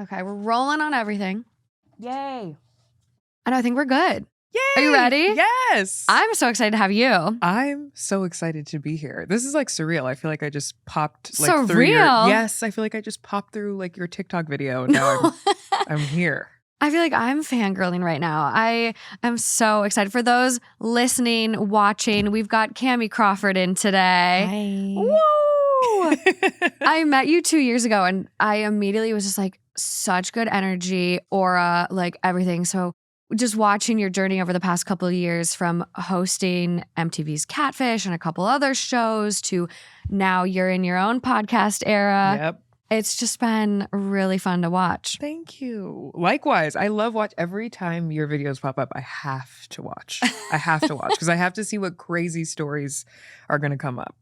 Okay, we're rolling on everything. Yay. And I think we're good. Yay. Are you ready? Yes. I'm so excited to have you. I'm so excited to be here. This is like surreal. I feel like I just popped like Surreal? through your, yes, I feel like I just popped through like your TikTok video and now I'm here. I feel like I'm fangirling right now. I am so excited. For those listening, watching, we've got Kamie Crawford in today. Hi. Woo! I met you 2 years ago and I immediately was just like such good energy, aura, like everything. So just watching your journey over the past couple of years from hosting MTV's Catfish and a couple other shows to now you're in your own podcast era. Yep. It's just been really fun to watch. Thank you. Likewise, I love watch every time your videos pop up. I have to watch. I have to watch because I have to see what crazy stories are going to come up.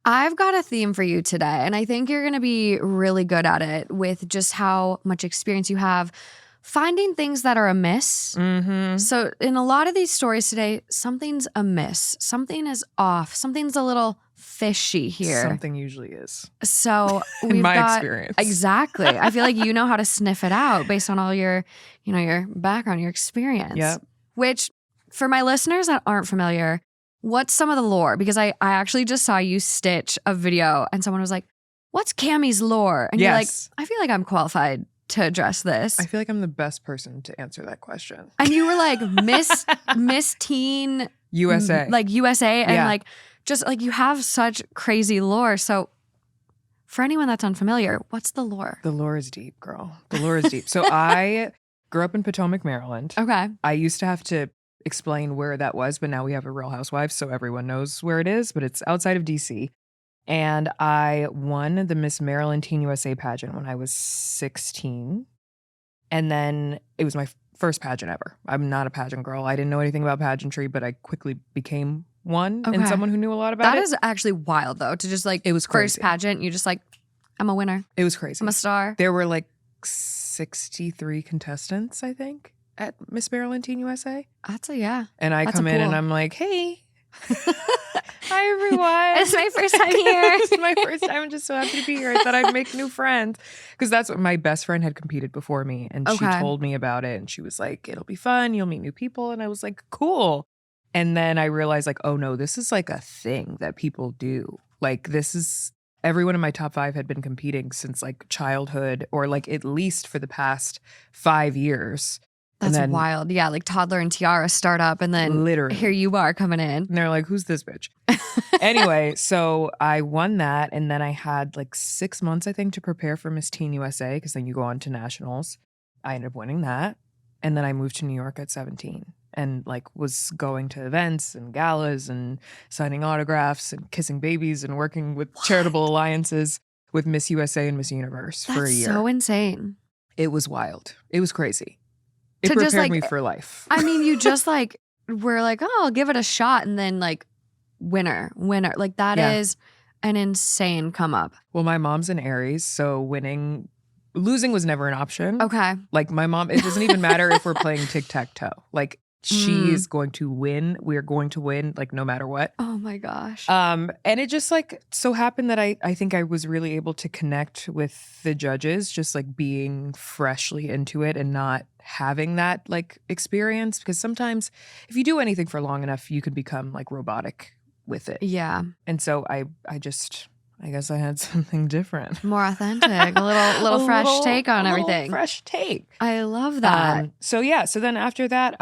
I've got a theme for you today, and I think you're going to be really good at it with just how much experience you have finding things that are amiss. Mm-hmm. So in a lot of these stories today, something's amiss, something is off, something's a little fishy here. Something usually is. So In we've my got experience. exactly. I feel like you know how to sniff it out based on all your, your background, your experience. Yep. Which, for my listeners that aren't familiar, what's some of the lore? Because I actually just saw you stitch a video and someone was like, "What's Kamie's lore?" And you're like, "I feel like I'm qualified to address this." I feel like I'm the best person to answer that question. And you were like Miss Teen USA. like USA, and Yeah. like just like you have such crazy lore. So for anyone that's unfamiliar, what's the lore? The lore is deep, girl. The lore is deep. So I grew up in Potomac, Maryland. Okay. I used to have to explain where that was, but now we have a Real Housewives, so everyone knows where it is, but it's outside of DC. And I won the Miss Maryland Teen USA pageant when I was 16. And then it was my first pageant ever. I'm not a pageant girl. I didn't know anything about pageantry, but I quickly became one and someone who knew a lot about That it. is actually wild, though, to just like It was first crazy. pageant, you just like, I'm a winner. It was crazy. I'm a star. There were like 63 contestants, I think, at Miss Maryland Teen USA. That's a yeah. And I That's come a in pool. and I'm like, hey, hi, everyone. It's my first time here. This is my first time. I'm just so happy to be here. I thought I'd make new friends. Because that's what my best friend had competed before me. And she Okay. told me about it. And she was like, it'll be fun. You'll meet new people. And I was like, cool. And then I realized like, oh no, this is like a thing that people do. Like this is, everyone in my top 5 had been competing since like childhood or like at least for the past 5 years. That's And then- wild. Yeah, like Toddler and Tiara start up and then Literally. here you are coming in. And they're like, who's this bitch? Anyway, so I won that. And then I had like 6 months, I think, to prepare for Miss Teen USA because then you go on to nationals. I ended up winning that. And then I moved to New York at 17 and like was going to events and galas and signing autographs and kissing babies and working with charitable alliances with Miss USA and Miss Universe for a That's year. so insane. It was wild. It was crazy. It To just, prepared like, me for life. I mean, you just like were like, oh, I'll give it a shot, and then like winner. Like that is Yeah. an insane come up. Well, my mom's an Aries, so losing was never an option. Okay. Like my mom, it doesn't even matter if we're playing tic-tac-toe. Like she is going to win. We're going to win, like no matter what. Oh my gosh. And it just like so happened that I think I was really able to connect with the judges, just like being freshly into it and not having that like experience. Because sometimes if you do anything for long enough, you can become like robotic with it. Yeah. And so I guess I had something different. More authentic. A little fresh take on everything. Fresh take. I love that. So then after that,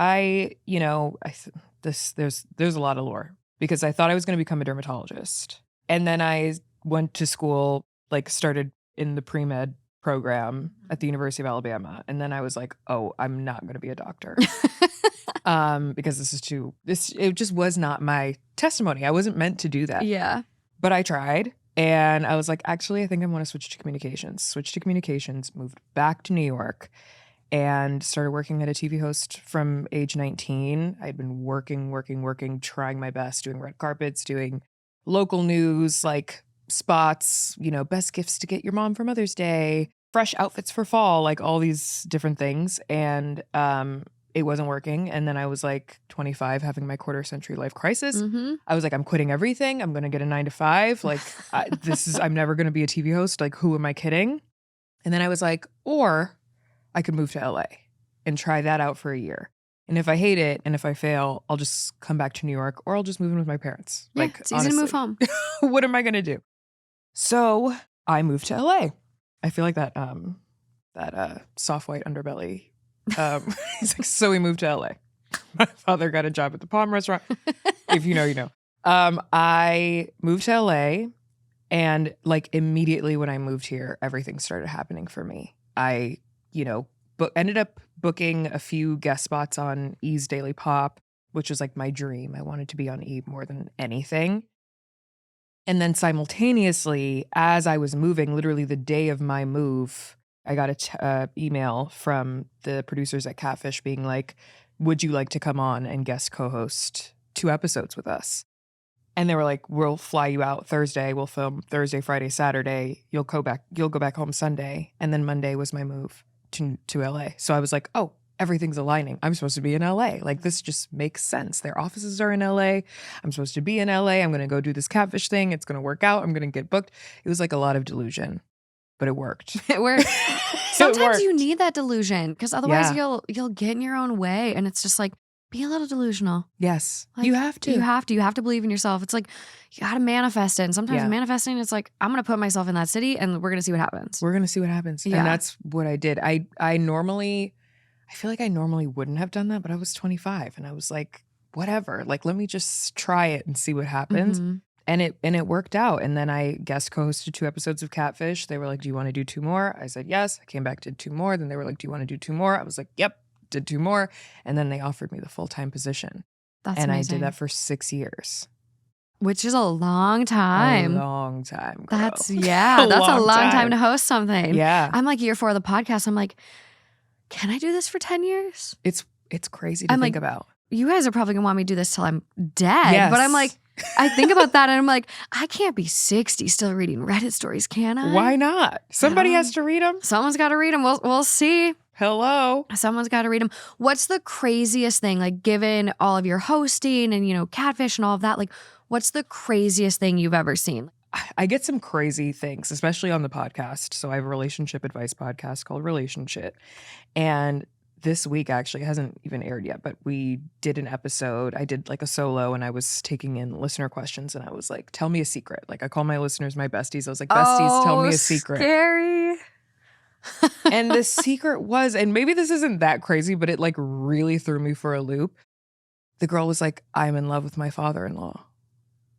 there's a lot of lore because I thought I was going to become a dermatologist. And then I went to school, like started in the pre-med program at the University of Alabama. And then I was like, oh, I'm not going to be a doctor. Because it just was not my testimony. I wasn't meant to do that. Yeah. But I tried. And I was like, actually, I think I want to switch to communications. Switched to communications, moved back to New York, and started working at a TV host from age 19. I'd been working, trying my best, doing red carpets, doing local news, like spots, best gifts to get your mom for Mother's Day, fresh outfits for fall, like all these different things. And it wasn't working. And then I was like 25 having my quarter century life crisis. Mm-hmm. I was like, I'm quitting everything. I'm going to get a 9-to-5. Like I'm never going to be a TV host. Like, who am I kidding? And then I was like, or I could move to LA and try that out for a year. And if I hate it and if I fail, I'll just come back to New York or I'll just move in with my parents. Yeah, Like, it's easy to move honestly, home. what am I going to do? So I moved to LA. I feel like that soft white underbelly. He's like, so we moved to LA. My father got a job at the Palm restaurant. If you know, you know. I moved to LA, and like immediately when I moved here, everything started happening for me. I, ended up booking a few guest spots on E's Daily Pop, which was like my dream. I wanted to be on E more than anything. And then simultaneously, as I was moving, literally the day of my move, I got a email from the producers at Catfish being like, would you like to come on and guest co-host 2 episodes with us? And they were like, we'll fly you out Thursday. We'll film Thursday, Friday, Saturday. You'll go back home Sunday. And then Monday was my move to LA. So I was like, oh, everything's aligning. I'm supposed to be in LA. Like, this just makes sense. Their offices are in LA. I'm supposed to be in LA. I'm going to go do this Catfish thing. It's going to work out. I'm going to get booked. It was like a lot of delusion, but it worked. It worked. Sometimes you worked. need that delusion because otherwise you'll get in your own way, and it's just like, be a little delusional. Yes. Like, you have to. You have to believe in yourself. It's like, you got to manifest it. And sometimes manifesting, it's like, I'm going to put myself in that city and we're going to see what happens. We're going to see what happens. Yeah. And that's what I did. I feel like I normally wouldn't have done that, but I was 25 and I was like, whatever, like, let me just try it and see what happens. Mm-hmm. And it worked out. And then I guest co-hosted 2 episodes of Catfish. They were like, do you want to do 2 more? I said, yes. I came back, did 2 more. Then they were like, do you want to do 2 more? I was like, yep. Did 2 more. And then they offered me the full-time position. That's and amazing. I did that for 6 years. Which is a long time. A long time, girl. That's a long time to host something. Yeah. I'm like year 4 of the podcast. I'm like, can I do this for 10 years? It's crazy to think about. You guys are probably gonna want me to do this till I'm dead. Yes. But I'm like, I think about that and I'm like, I can't be 60 still reading Reddit stories, can I? Why not? Somebody has to read them. Someone's got to read them. We'll see. Hello. Someone's got to read them. What's the craziest thing, like, given all of your hosting and, Catfish and all of that, like, what's the craziest thing you've ever seen? I get some crazy things, especially on the podcast. So I have a relationship advice podcast called Relationship. And this week actually hasn't even aired yet, but we did an episode. I did like a solo and I was taking in listener questions and I was like, tell me a secret. Like, I call my listeners my besties. I was like, besties, tell me a secret. Scary. And the secret was, and maybe this isn't that crazy, but it like really threw me for a loop. The girl was like, I'm in love with my father-in-law.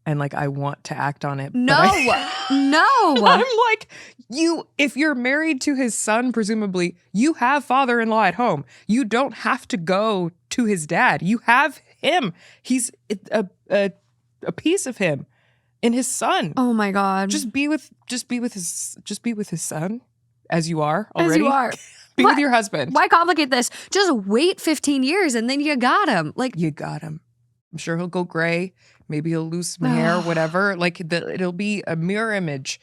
And like, I want to act on it. No. I'm like, if you're married to his son, presumably you have father-in-law at home. You don't have to go to his dad. You have him. He's a piece of him in his son. Oh my God. Just be with his son. As you are already. As you are. Be with your husband. Why complicate this? Just wait 15 years and then you got him. Like, you got him. I'm sure he'll go gray. Maybe he'll lose some hair, whatever. Like, it'll be a mirror image.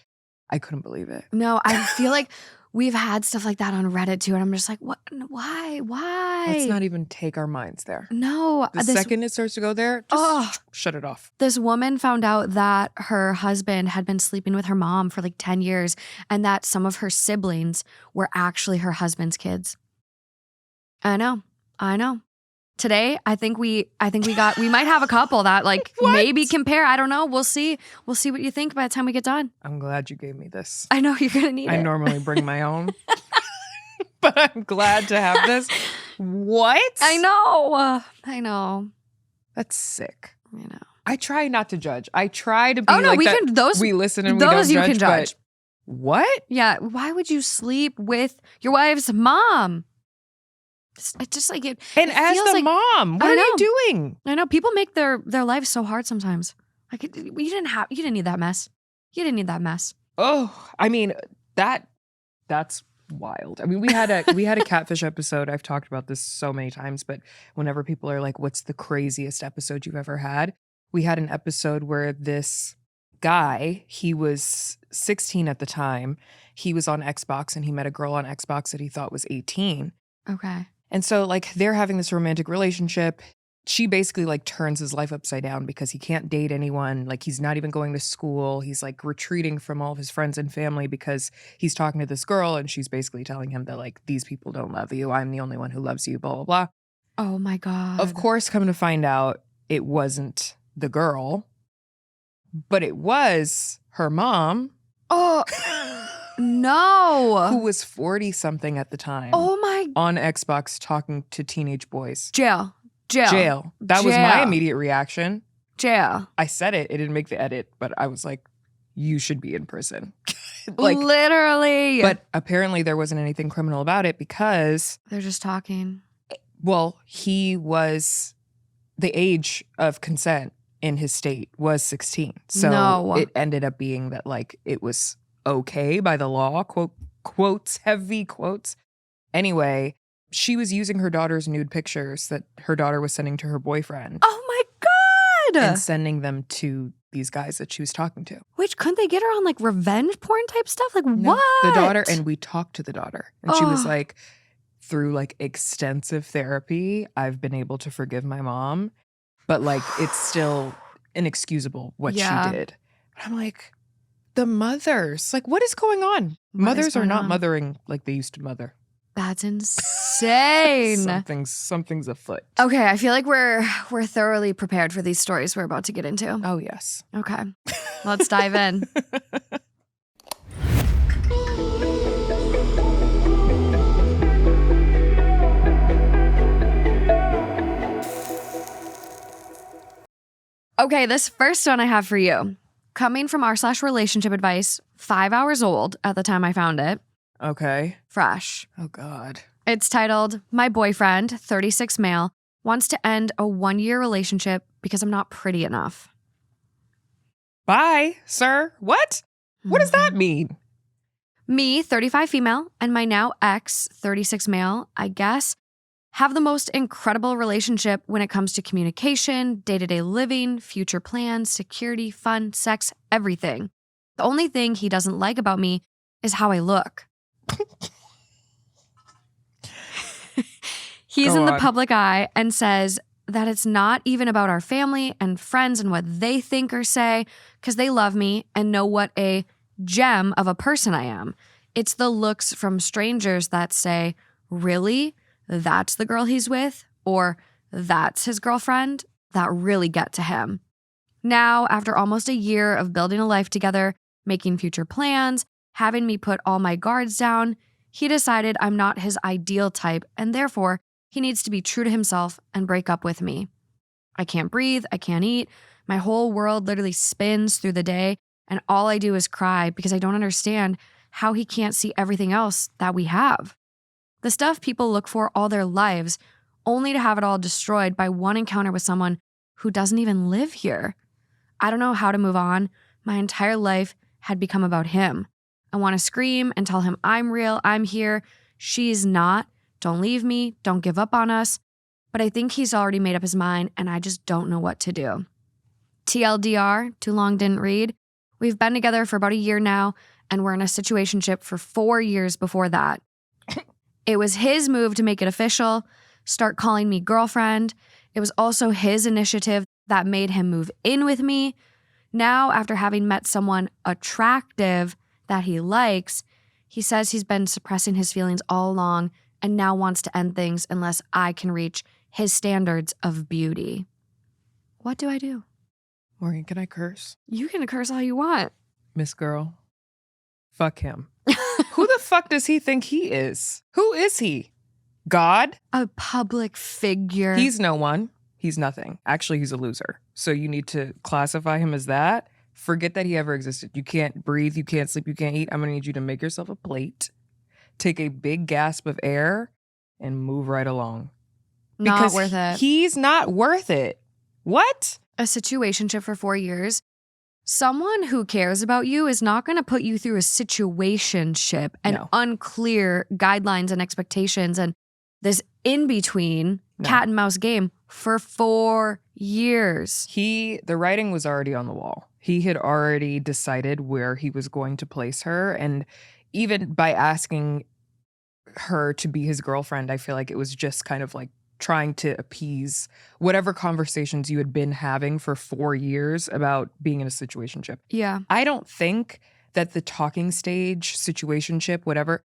I couldn't believe it. No, I feel like we've had stuff like that on Reddit too. And I'm just like, what? Why? Let's not even take our minds there. No. The second it starts to go there, just shut it off. This woman found out that her husband had been sleeping with her mom for like 10 years and that some of her siblings were actually her husband's kids. I know. Today, I think we might have a couple that like maybe compare. I don't know. We'll see. We'll see what you think by the time we get done. I'm glad you gave me this. I know you're gonna need it. I normally bring my own. But I'm glad to have this. What? I know. That's sick. I know. I try not to judge. I try to be we listen and we don't those you judge. can judge. What? Yeah. Why would you sleep with your wife's mom? It's just like it. And it as feels the like, mom, what are you doing? I know people make their lives so hard sometimes. Like you didn't need that mess. You didn't need that mess. Oh, I mean that's wild. I mean, we had a Catfish episode. I've talked about this so many times, but whenever people are like, "What's the craziest episode you've ever had?" We had an episode where this guy, he was 16 at the time. He was on Xbox and he met a girl on Xbox that he thought was 18. Okay. And so like they're having this romantic relationship. she basically like turns his life upside down because he can't date anyone. Like he's not even going to school. He's like retreating from all of his friends and family because he's talking to this girl and she's basically telling him that like, these people don't love you. I'm the only one who loves you, blah, blah, blah. Oh my God. Of course, come to find out it wasn't the girl, but it was her mom. Oh, no. Who was 40 something at the time. Oh my. On Xbox talking to teenage boys. Jail. That was my immediate reaction. Jail. I said it. It didn't make the edit, but I was like, you should be in prison. Like, literally. But apparently there wasn't anything criminal about it because, they're just talking. well, he was, the age of consent in his state was 16. So it ended up being that like it was okay by the law, quotes, heavy quotes. Anyway, she was using her daughter's nude pictures that her daughter was sending to her boyfriend. Oh my God. And sending them to these guys that she was talking to. Which, couldn't they get her on like revenge porn type stuff? Like No, what? The daughter, and we talked to the daughter. And she was like, through like extensive therapy, I've been able to forgive my mom. But like, it's still inexcusable what she did. And I'm like, the mothers, like what is going on? Mothers are not mothering like they used to mother. That's insane. Something's afoot. Okay, I feel like we're thoroughly prepared for these stories we're about to get into. Oh, yes. Okay. Let's dive in. Okay, this first one I have for you. Coming from r/relationship advice, 5 hours old at the time I found it. Okay. Fresh. Oh, God. It's titled, My Boyfriend, 36 male, wants to end a 1-year relationship because I'm not pretty enough. Bye, sir. What? What does that mean? Me, 35 female, and my now ex, 36 male, I guess, have the most incredible relationship when it comes to communication, day-to-day living, future plans, security, fun, sex, everything. The only thing he doesn't like about me is how I look. He's in the public eye and says that it's not even about our family and friends and what they think or say because they love me and know what a gem of a person I am. It's the looks from strangers that say, really? That's the girl he's with? Or that's his girlfriend? That really get to him. Now, after almost a year of building a life together, making future plans, having me put all my guards down, he decided I'm not his ideal type and therefore he needs to be true to himself and break up with me. I can't breathe, I can't eat, my whole world literally spins through the day and all I do is cry because I don't understand how he can't see everything else that we have. The stuff people look for all their lives only to have it all destroyed by one encounter with someone who doesn't even live here. I don't know how to move on. My entire life had become about him. I want to scream and tell him I'm real, I'm here, she's not. Don't leave me, don't give up on us. But I think he's already made up his mind and I just don't know what to do. TLDR, too long didn't read. We've been together for about a year now and we're in a situationship for 4 years before that. It was his move to make it official, start calling me girlfriend. It was also his initiative that made him move in with me. Now, after having met someone attractive that he likes, he says he's been suppressing his feelings all along and now wants to end things unless I can reach his standards of beauty. What do I do? Morgan, can I curse? You can curse all you want. Miss Girl, fuck him. Who the fuck does he think he is? Who is he? God? A public figure. He's no one. He's nothing. Actually, he's a loser. So you need to classify him as that. Forget that he ever existed. You can't breathe, you can't sleep, you can't eat. I'm going to need you to make yourself a plate, take a big gasp of air, and move right along. Not worth it. He's not worth it. What? A situationship for 4 years. Someone who cares about you is not going to put you through a situationship and unclear guidelines and expectations and this in-between cat and mouse game for 4 years. The writing was already on the wall. He had already decided where he was going to place her. And even by asking her to be his girlfriend, I feel like it was just kind of like trying to appease whatever conversations you had been having for 4 years about being in a situationship. Yeah. I don't think that the talking stage, situationship, whatever,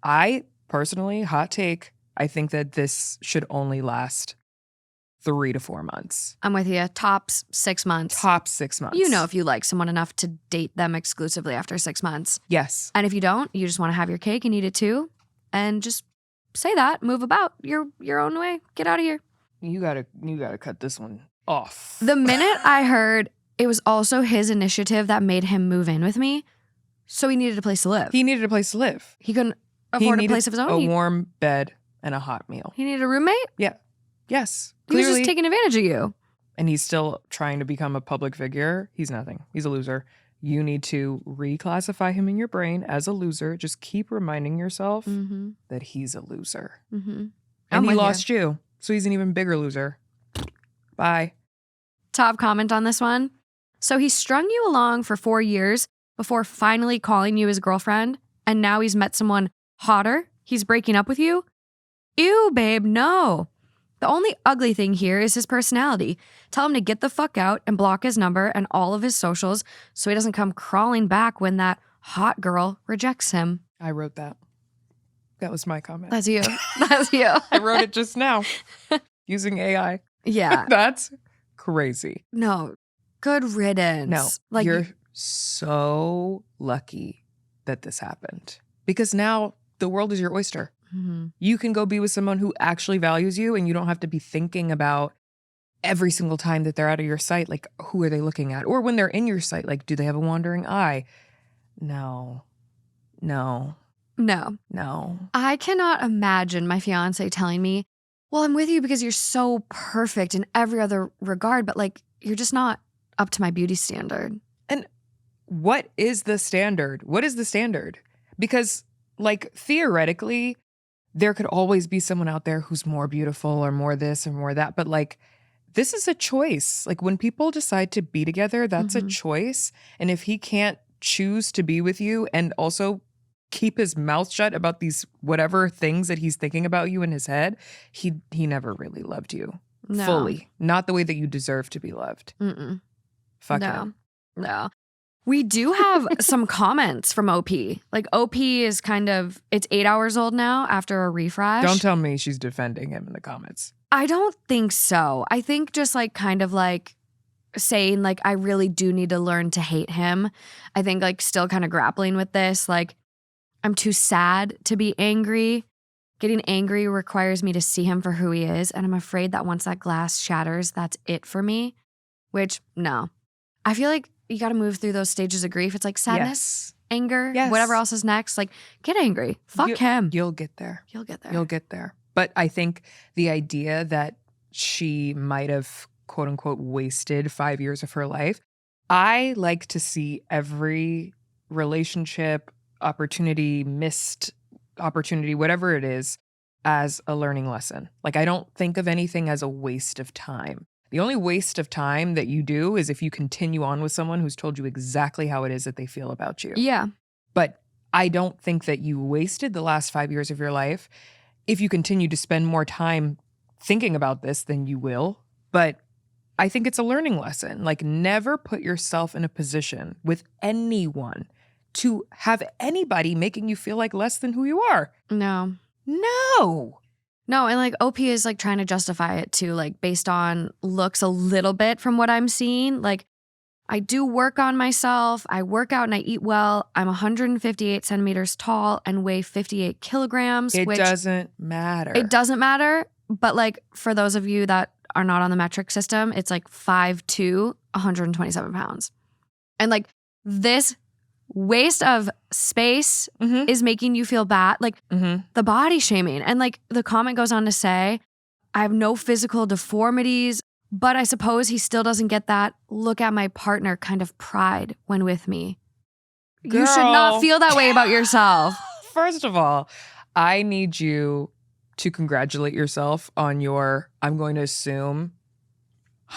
I personally, hot take, I think that this should only last 3 to 4 months. I'm with you. Tops 6 months. Top 6 months. You know if you like someone enough to date them exclusively after 6 months. Yes. And if you don't, you just want to have your cake and eat it too. And just say that, move about your own way. Get out of here. You gotta cut this one off. The minute I heard it was also his initiative that made him move in with me, so he needed a place to live. He needed a place to live. He couldn't afford a place of his own. A warm bed and a hot meal. He needed a roommate? Yeah. Yes. He was Clearly. just taking advantage of you. And he's still trying to become a public figure. He's nothing. He's a loser. You need to reclassify him in your brain as a loser. Just keep reminding yourself that he's a loser. And he lost you. So he's an even bigger loser. Bye. Top comment on this one. So he strung you along for 4 years before finally calling you his girlfriend, and now he's met someone hotter? He's breaking up with you? Ew, babe, no. The only ugly thing here is his personality. Tell him to get the fuck out and block his number and all of his socials so he doesn't come crawling back when that hot girl rejects him. I wrote that. That was my comment. That's you. That's you. I wrote it just now using AI. Yeah. That's crazy. No. Good riddance. No, you're so lucky that this happened because now the world is your oyster. You can go be with someone who actually values you and you don't have to be thinking about every single time that they're out of your sight, like who are they looking at? Or when they're in your sight, like do they have a wandering eye? No. I cannot imagine my fiance telling me, well, I'm with you because you're so perfect in every other regard, but like you're just not up to my beauty standard. And what is the standard? What is the standard? Because like theoretically, there could always be someone out there who's more beautiful or more this or more that. But like, this is a choice. Like when people decide to be together, that's a choice. And if he can't choose to be with you and also keep his mouth shut about these whatever things that he's thinking about you in his head, he never really loved you fully. Not the way that you deserve to be loved. Fuck him. No. We do have some comments from OP. Like OP is it's 8 hours old now after a refresh. Don't tell me she's defending him in the comments. I don't think so. I think just like kind of like saying like, I really do need to learn to hate him. I think like still kind of grappling with this. Like I'm too sad to be angry. Getting angry requires me to see him for who he is. And I'm afraid that once that glass shatters, that's it for me. Which, no. I feel like you got to move through those stages of grief. It's like sadness, anger, whatever else is next. Like, get angry. Fuck him. You'll get there. You'll get there. You'll get there. But I think the idea that she might have, quote unquote, wasted 5 years of her life, I like to see every relationship, opportunity, missed opportunity, whatever it is, as a learning lesson. Like, I don't think of anything as a waste of time. The only waste of time that you do is if you continue on with someone who's told you exactly how it is that they feel about you. Yeah. But I don't think that you wasted the last 5 years of your life. If you continue to spend more time thinking about this, then you will. But I think it's a learning lesson. Like, never put yourself in a position with anyone to have anybody making you feel like less than who you are. No. No, and like OP is like trying to justify it too, like based on looks a little bit from what I'm seeing. Like I do work on myself. I work out and I eat well. I'm 158 centimeters tall and weigh 58 kilograms. It doesn't matter. It doesn't matter. But like for those of you that are not on the metric system, it's like 5'2", 127 pounds. And like this waste of space is making you feel bad. Like the body shaming. And like the comment goes on to say, I have no physical deformities, but I suppose he still doesn't get that look at my partner kind of pride when with me. Girl. You should not feel that way about yourself. First of all, I need you to congratulate yourself on your, I'm going to assume,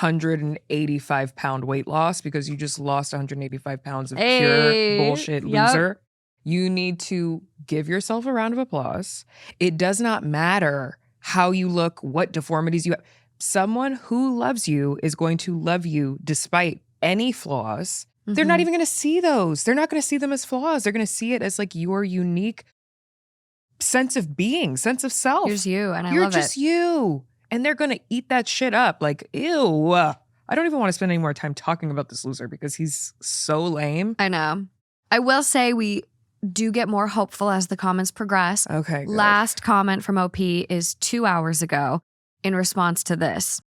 185 pound weight loss because you just lost 185 pounds of pure bullshit loser. You need to give yourself a round of applause. It does not matter how you look, what deformities you have. Someone who loves you is going to love you despite any flaws. They're not even going to see those. They're not going to see them as flaws. They're going to see it as like your unique sense of being, sense of self. Here's you, and I You're love it. You're just you. And they're going to eat that shit up. Like, ew. I don't even want to spend any more time talking about this loser because he's so lame. I know. I will say we do get more hopeful as the comments progress. Okay, good. Last comment from OP is 2 hours ago in response to this.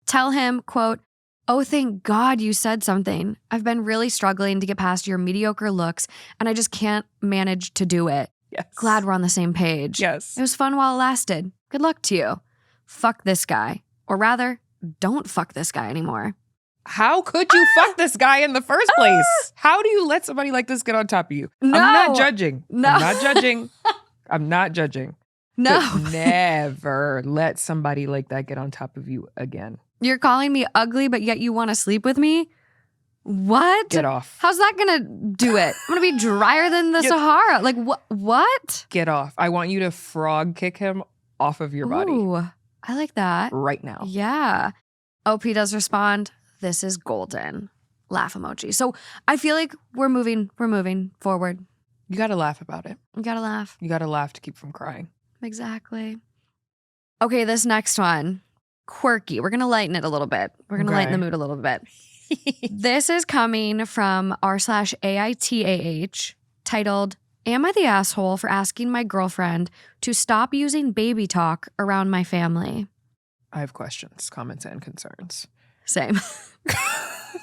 Tell him, quote, "Oh, thank God you said something. I've been really struggling to get past your mediocre looks, and I just can't manage to do it. Yes. Glad we're on the same page. Yes. It was fun while it lasted. Good luck to you. Fuck this guy. Or rather, don't fuck this guy anymore." How could you fuck this guy in the first place? How do you let somebody like this get on top of you? No. I'm not judging. No. I'm not judging. I'm not judging. No. But never let somebody like that get on top of you again. You're calling me ugly, but yet you want to sleep with me? What? Get off. How's that going to do it? I'm going to be drier than the Sahara. Like, what? Get off. I want you to frog kick him off of your body Ooh, I like that. right now. Yeah. OP does respond, "This is golden." Laugh emoji. So I feel like we're moving forward. You got to laugh about it. You gotta laugh. You got to laugh to keep from crying. Exactly. Okay, this next one. Quirky. We're gonna lighten it a little bit. We're gonna lighten the mood a little bit. This is coming from r/AITAH, titled, "Am I the asshole for asking my girlfriend to stop using baby talk around my family?" I have questions, comments, and concerns. Same.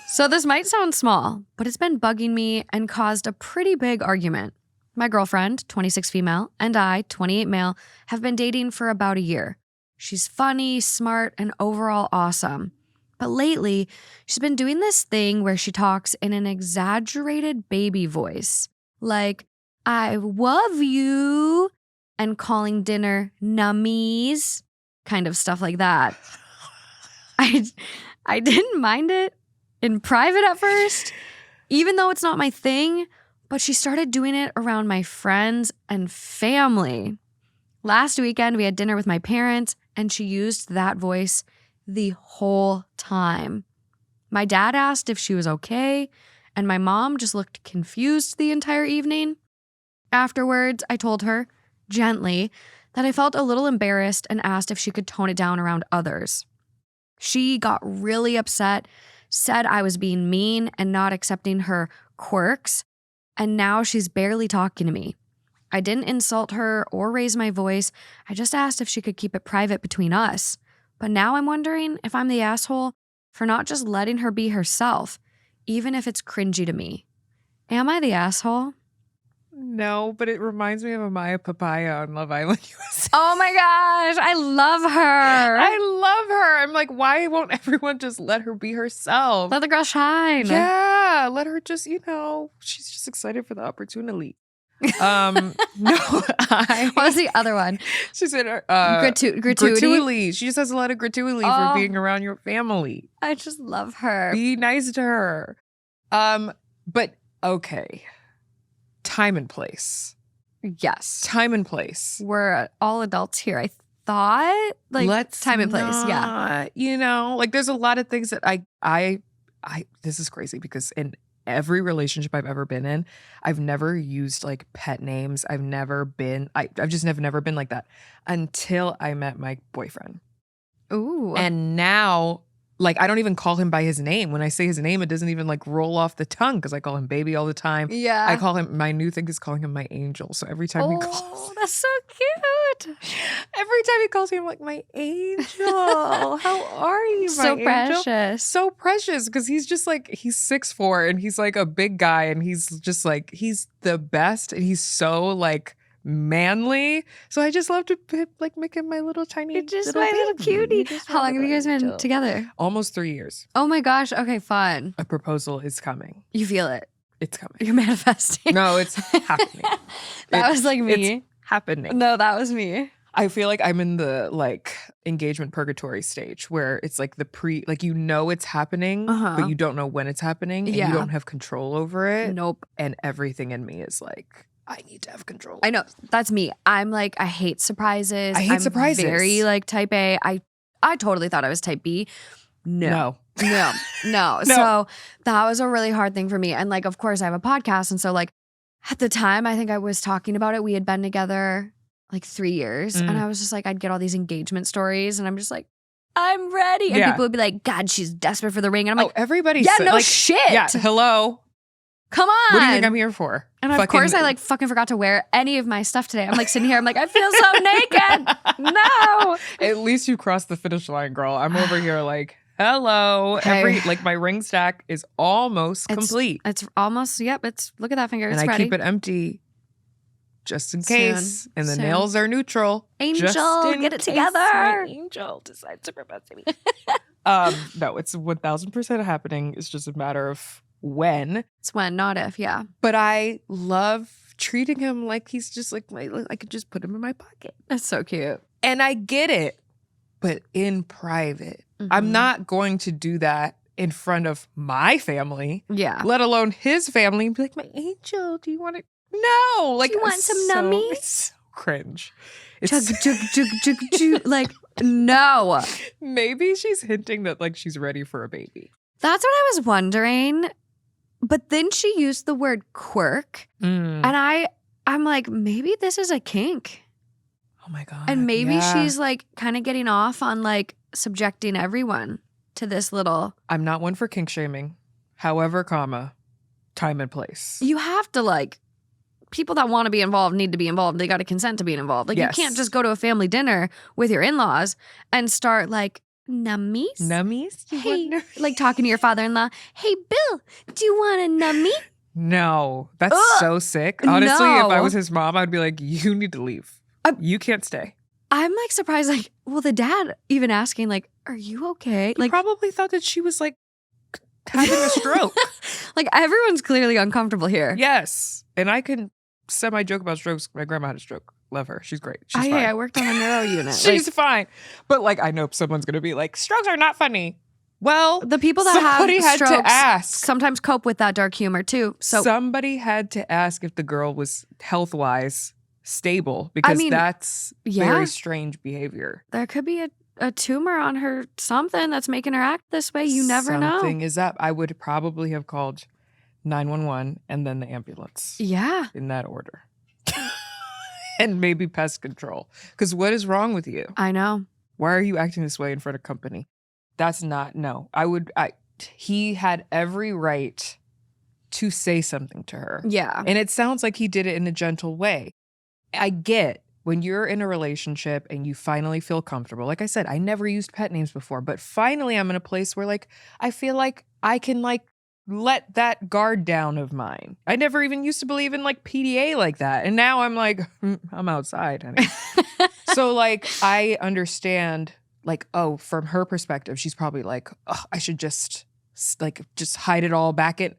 So this might sound small, but it's been bugging me and caused a pretty big argument. My girlfriend, 26 female, and I, 28 male, have been dating for about a year. She's funny, smart, and overall awesome. But lately, she's been doing this thing where she talks in an exaggerated baby voice, like, "I love you," and calling dinner nummies, kind of stuff like that. I didn't mind it in private at first, even though it's not my thing, but she started doing it around my friends and family. Last weekend, we had dinner with my parents, and she used that voice the whole time. My dad asked if she was okay, and my mom just looked confused the entire evening. Afterwards, I told her, gently, that I felt a little embarrassed and asked if she could tone it down around others. She got really upset, said I was being mean and not accepting her quirks, and now she's barely talking to me. I didn't insult her or raise my voice. I just asked if she could keep it private between us. But now I'm wondering if I'm the asshole for not just letting her be herself, even if it's cringy to me. Am I the asshole? No, but it reminds me of Amaya Papaya on Love Island USA. Oh my gosh, I love her. I love her. I'm like, why won't everyone just let her be herself? Let the girl shine. Yeah, let her just, she's just excited for the opportunity. No, What was the other one? She said Gratuity. gratuity. She just has a lot of gratuity for being around your family. I just love her. Be nice to her. But okay. Time and place. Yes. Time and place. We're all adults here. I thought, like, Let's time and place. Yeah. Like there's a lot of things that I this is crazy because in every relationship I've ever been in, I've never used like pet names. I've just never been like that until I met my boyfriend. Ooh. And now, like, I don't even call him by his name. When I say his name, it doesn't even like roll off the tongue because I call him baby all the time. Yeah. I call him, my new thing is calling him my angel. So every time he calls. Oh, that's so cute. Every time he calls me, I'm like, my angel. How are you, my So angel? precious. So precious because he's just like, he's 6'4" and he's like a big guy and he's just like, he's the best and he's so like manly. So I just love to like make him my little tiny You're just little my little baby. cutie. How long have you guys been together? Almost 3 years. Oh my gosh. Okay, fun. A proposal is coming. You feel it. It's coming. You're manifesting. No, it's happening. That was like me. It's happening. No, that was me. I feel like I'm in the like engagement purgatory stage where it's like like it's happening, Uh-huh. but you don't know when it's happening and Yeah. you don't have control over it. Nope. And everything in me is like, I need to have control. I know. That's me. I'm like, I hate surprises. I hate surprises. Very like type A. I totally thought I was type B. No. So that was a really hard thing for me. And like, of course, I have a podcast. And so like at the time, I think I was talking about it. We had been together like 3 years. And I was just like, I'd get all these engagement stories. And I'm just like, I'm ready. And people would be like, God, she's desperate for the ring. And I'm like, everybody's shit. Yeah, hello. Come on. What do you think I'm here for? And of course, I like fucking forgot to wear any of my stuff today. I'm like sitting here. I'm like, I feel so naked. No. At least you crossed the finish line, girl. I'm over here like, hello. Okay. My ring stack is almost complete. It's almost, it's, look at that finger. It's and I ready. keep it empty just in case. And the Soon. nails are neutral. Angel, get it together. My angel decides to propose to me. No, it's 1000% happening. It's just a matter of when. It's when, not if, yeah. But I love treating him like he's just like, I could just put him in my pocket. That's so cute. And I get it, but in private. I'm not going to do that in front of my family. Yeah. Let alone his family and be like, my angel, do you want to? No. Like, do you want some nummies? It's so cringe. Like, no. Maybe she's hinting that like she's ready for a baby. That's what I was wondering. But then she used the word quirk. And I'm like, maybe this is a kink. Oh my God. And maybe she's like kind of getting off on like subjecting everyone to this little. I'm not one for kink shaming. However, time and place. You have to like, people that want to be involved need to be involved. They got to consent to being involved. Like you can't just go to a family dinner with your in-laws and start like, nummies? Nummies? Hey, like talking to your father-in-law. Hey, Bill, do you want a nummie? No, that's so sick. Honestly, if I was his mom, I'd be like, you need to leave. You can't stay. I'm like surprised, like, well, the dad even asking, like, are you okay? Like, probably thought that she was like having a stroke. Like, everyone's clearly uncomfortable here. Yes. And I can semi-joke about strokes. My grandma had a stroke. Love her. She's great. She's fine. I worked on a neuro unit. She's fine. But like, I know someone's going to be like, strokes are not funny. Well, the people that have strokes had to ask. Sometimes cope with that dark humor too. So somebody had to ask if the girl was health-wise stable because that's very strange behavior. There could be a tumor on her, something that's making her act this way. You never know. Something is up. I would probably have called 911 and then the ambulance. Yeah. In that order. And maybe pest control. Because what is wrong with you? I know. Why are you acting this way in front of company? That's not, no. He had every right to say something to her. Yeah. And it sounds like he did it in a gentle way. I get when you're in a relationship and you finally feel comfortable. Like I said, I never used pet names before, but finally I'm in a place where like, I feel like I can like let that guard down of mine. I never even used to believe in like PDA like that. And now I'm like, I'm outside, honey. So like, I understand like, oh, from her perspective, she's probably like, oh, I should just hide it all back in.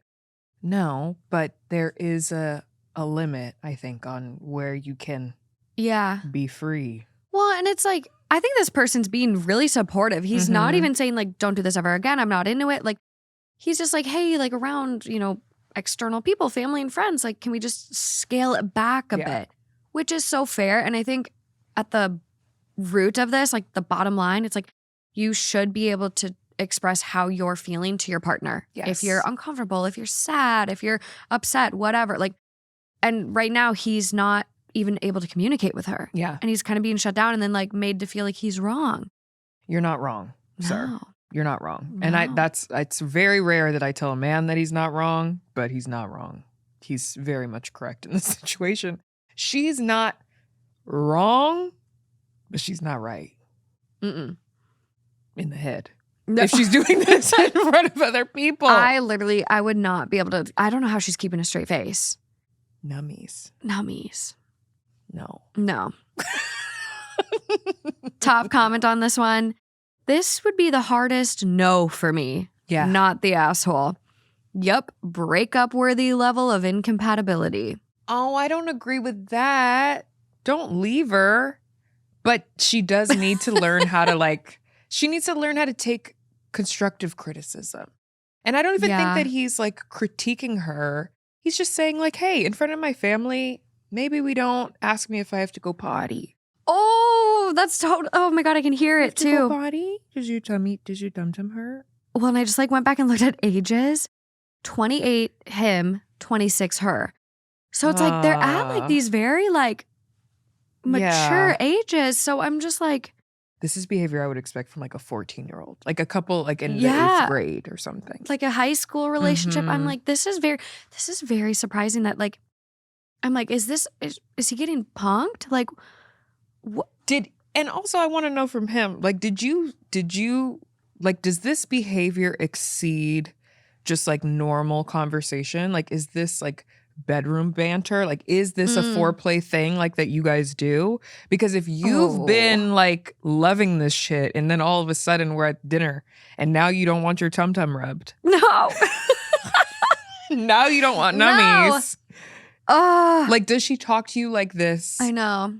No, but there is a limit, I think, on where you can be free. Well, and it's like, I think this person's being really supportive. He's not even saying like, don't do this ever again. I'm not into it. Like, he's just like, hey, like around, external people, family and friends, like, can we just scale it back a bit? Which is so fair. And I think at the root of this, like the bottom line, it's like, you should be able to express how you're feeling to your partner. Yes. If you're uncomfortable, if you're sad, if you're upset, whatever. Like, and right now he's not even able to communicate with her. Yeah. And he's kind of being shut down and then like made to feel like he's wrong. You're not wrong, sir. No. You're not wrong. No. And it's very rare that I tell a man that he's not wrong, but he's not wrong. He's very much correct in this situation. She's not wrong, but she's not right. In the head. No. If she's doing this in front of other people. I would not be able to. I don't know how she's keeping a straight face. Nummies. No. Top comment on this one. This would be the hardest no for me. Yeah. Not the asshole. Yep. Breakup worthy level of incompatibility. Oh, I don't agree with that. Don't leave her. But she does need to learn how to she needs to learn how to take constructive criticism. And I don't even think that he's like critiquing her. He's just saying like, hey, in front of my family, Maybe we don't. Ask me if I have to go potty. Oh, that's total. Oh my God, I can hear it To go too. potty? Does your dum-dum hurt? Well, and I just like went back and looked at ages. 28 him, 26 her. So it's like they're at like these very like mature ages. So I'm just like, this is behavior I would expect from like a 14-year-old, like a couple like in the Yeah. 8th grade or something. like a high school relationship. I'm Mhm. like, this is very surprising that like, I'm like, is he getting punked? Like, what? And also I want to know from him, like, did you like, does this behavior exceed just like normal conversation? Like, is this like bedroom banter? Like, is this a foreplay thing like that you guys do? Because if you've been like loving this shit and then all of a sudden we're at dinner and now you don't want your tum-tum rubbed. No. Now you don't want No. nummies. Oh, Like, does she talk to you like this? I know.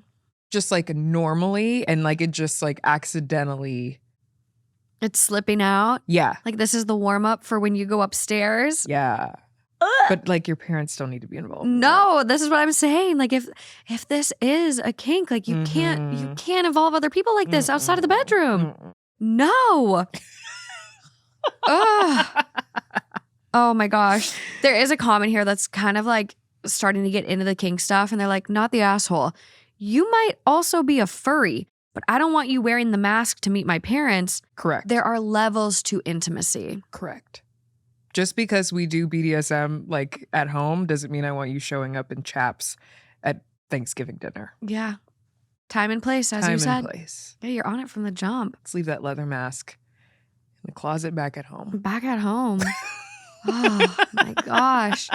Just like normally and like it just like accidentally. It's slipping out. Yeah. Like this is the warm up for when you go upstairs. Yeah. Ugh. But like your parents don't need to be involved. in No, this is what I'm saying. Like if this is a kink, like you Mhm. can't involve other people like this outside of the that. bedroom. Mm-mm. No. Ugh. Oh my gosh. There is a comment here that's kind of like starting to get into the kink stuff. And they're like, not the asshole. You might also be a furry, but I don't want you wearing the mask to meet my parents. Correct. There are levels to intimacy. Correct. Just because we do BDSM like at home doesn't mean I want you showing up in chaps at Thanksgiving dinner. Yeah. Time and place, as Time you said. and place. Yeah, you're on it from the jump. Let's leave that leather mask in the closet back at home. Back at home. Oh my gosh.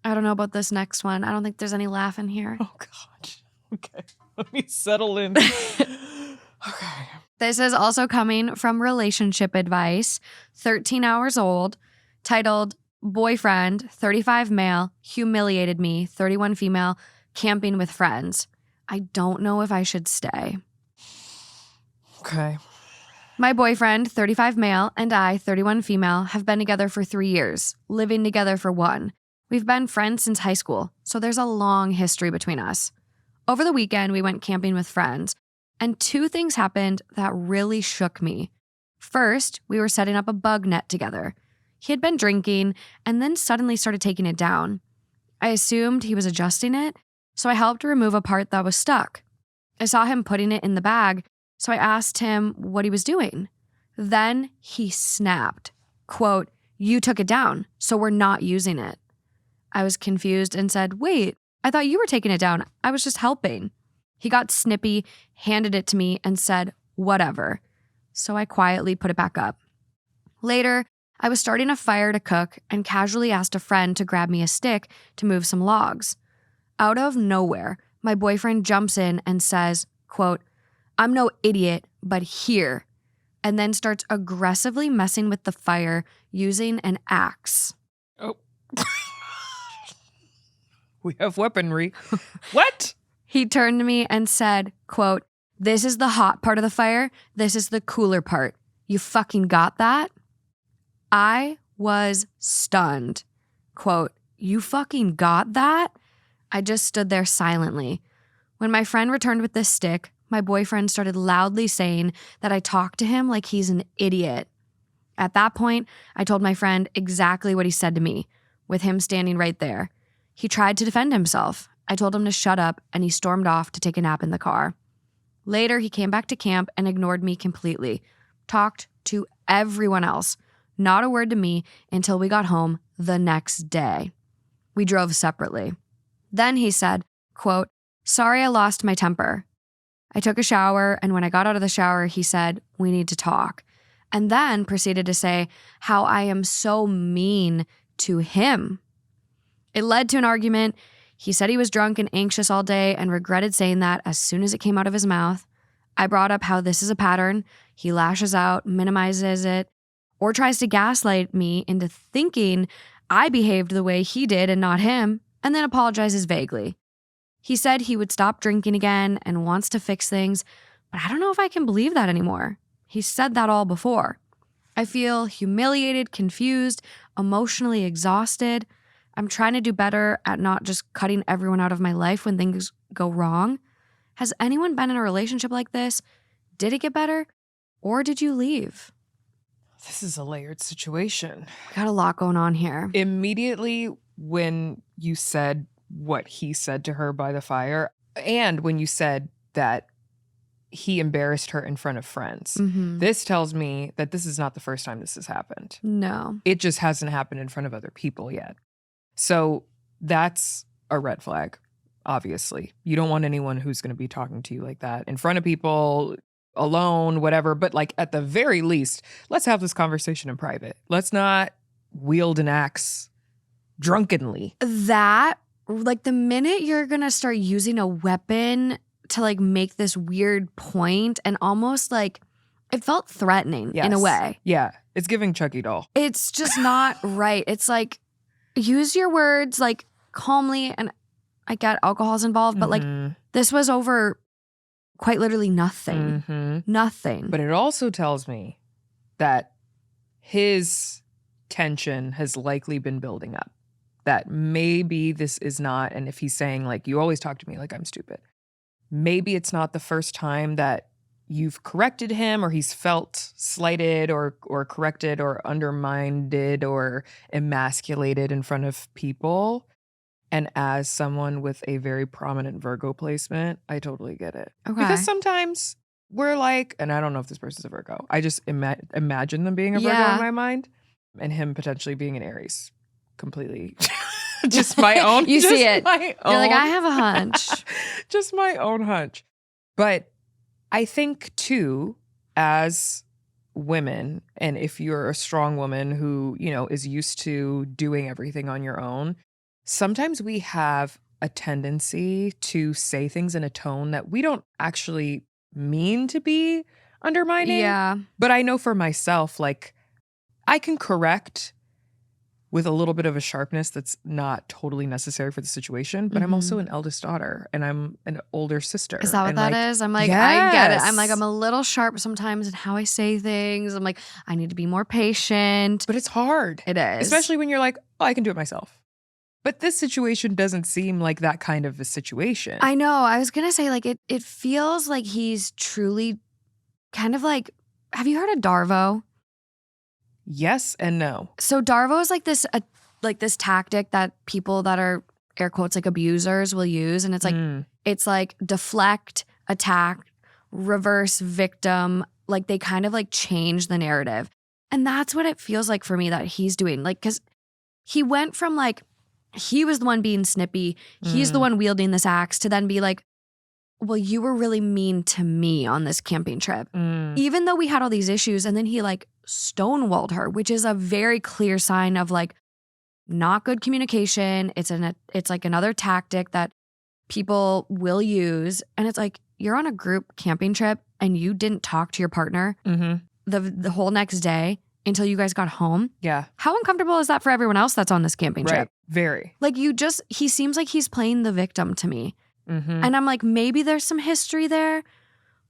I don't know about this next one. I don't think there's any laughing here. Oh gosh. Okay. Let me settle in. Okay. This is also coming from Relationship Advice, 13 hours old, titled Boyfriend, 35 male, humiliated me, 31 female, camping with friends. I don't know if I should stay. Okay. My boyfriend, 35 male, and I, 31 female, have been together for 3 years, living together for 1. We've been friends since high school, so there's a long history between us. Over the weekend, we went camping with friends, and 2 things happened that really shook me. First, we were setting up a bug net together. He had been drinking and then suddenly started taking it down. I assumed he was adjusting it, so I helped remove a part that was stuck. I saw him putting it in the bag, so I asked him what he was doing. Then he snapped, quote, "You took it down, so we're not using it." I was confused and said, "Wait, I thought you were taking it down. I was just helping." He got snippy, handed it to me, and said, "Whatever." So I quietly put it back up. Later, I was starting a fire to cook and casually asked a friend to grab me a stick to move some logs. Out of nowhere, my boyfriend jumps in and says, quote, "I'm no idiot, but here," and then starts aggressively messing with the fire using an axe. Oh. We have weaponry. What? He turned to me and said, quote, "This is the hot part of the fire. This is the cooler part. You fucking got that?" I was stunned. Quote, "You fucking got that?" I just stood there silently. When my friend returned with this stick, my boyfriend started loudly saying that I talked to him like he's an idiot. At that point, I told my friend exactly what he said to me, with him standing right there. He tried to defend himself. I told him to shut up, and he stormed off to take a nap in the car. Later, he came back to camp and ignored me completely. Talked to everyone else. Not a word to me until we got home the next day. We drove separately. Then he said, quote, "Sorry I lost my temper." I took a shower, and when I got out of the shower, he said, "We need to talk." And then proceeded to say how I am so mean to him. It led to an argument. He said he was drunk and anxious all day and regretted saying that as soon as it came out of his mouth. I brought up how this is a pattern. He lashes out, minimizes it, or tries to gaslight me into thinking I behaved the way he did and not him, and then apologizes vaguely. He said he would stop drinking again and wants to fix things, but I don't know if I can believe that anymore. He said that all before. I feel humiliated, confused, emotionally exhausted. I'm trying to do better at not just cutting everyone out of my life when things go wrong. Has anyone been in a relationship like this? Did it get better? Or did you leave? This is a layered situation. Got a lot going on here. Immediately when you said what he said to her by the fire, and when you said that he embarrassed her in front of friends, this tells me that this is not the first time this has happened. No. It just hasn't happened in front of other people yet. So that's a red flag, obviously. You don't want anyone who's going to be talking to you like that in front of people, alone, whatever. But like at the very least, let's have this conversation in private. Let's not wield an axe drunkenly. That, like the minute you're going to start using a weapon to like make this weird point and almost like it felt threatening in a way. Yeah. It's giving Chucky doll. It's just not right. It's like use your words like calmly, and I get alcohol's involved, but like this was over quite literally nothing. Nothing. But it also tells me that his tension has likely been building up. That maybe this is not, and if he's saying like, you always talk to me like I'm stupid, maybe it's not the first time that you've corrected him or he's felt slighted or corrected or undermined or emasculated in front of people. And as someone with a very prominent Virgo placement, I totally get it. Okay. Because sometimes we're like, and I don't know if this person's a Virgo, I just imagine them being a Virgo in my mind, and him potentially being an Aries. Completely. Just my own. You see it. You're like, I have a hunch. Just my own hunch. But I think too, as women, and if you're a strong woman who, you know, is used to doing everything on your own, sometimes we have a tendency to say things in a tone that we don't actually mean to be undermining. Yeah. But I know for myself, like, I can correct with a little bit of a sharpness that's not totally necessary for the situation. But I'm also an eldest daughter and I'm an older sister. Is that what that is? I'm like, I get it. I'm like, I'm a little sharp sometimes in how I say things. I'm like, I need to be more patient. But it's hard. It is. Especially when you're like, oh, I can do it myself. But this situation doesn't seem like that kind of a situation. I know. I was going to say, like, it feels like he's truly kind of like, have you heard of Darvo? Yes and no. So Darvo is like this tactic that people that are air quotes like abusers will use, and it's like deflect, attack, reverse victim. Like they kind of like change the narrative, and that's what it feels like for me that he's doing. Like because he went from like he was the one being snippy, he's the one wielding this axe, to then be like, well, you were really mean to me on this camping trip. Even though we had all these issues, and then he like stonewalled her, which is a very clear sign of like not good communication. It's like another tactic that people will use. And it's like, you're on a group camping trip and you didn't talk to your partner the whole next day until you guys got home. Yeah. How uncomfortable is that for everyone else that's on this camping trip? Very. Like he seems like he's playing the victim to me. And I'm like, maybe there's some history there,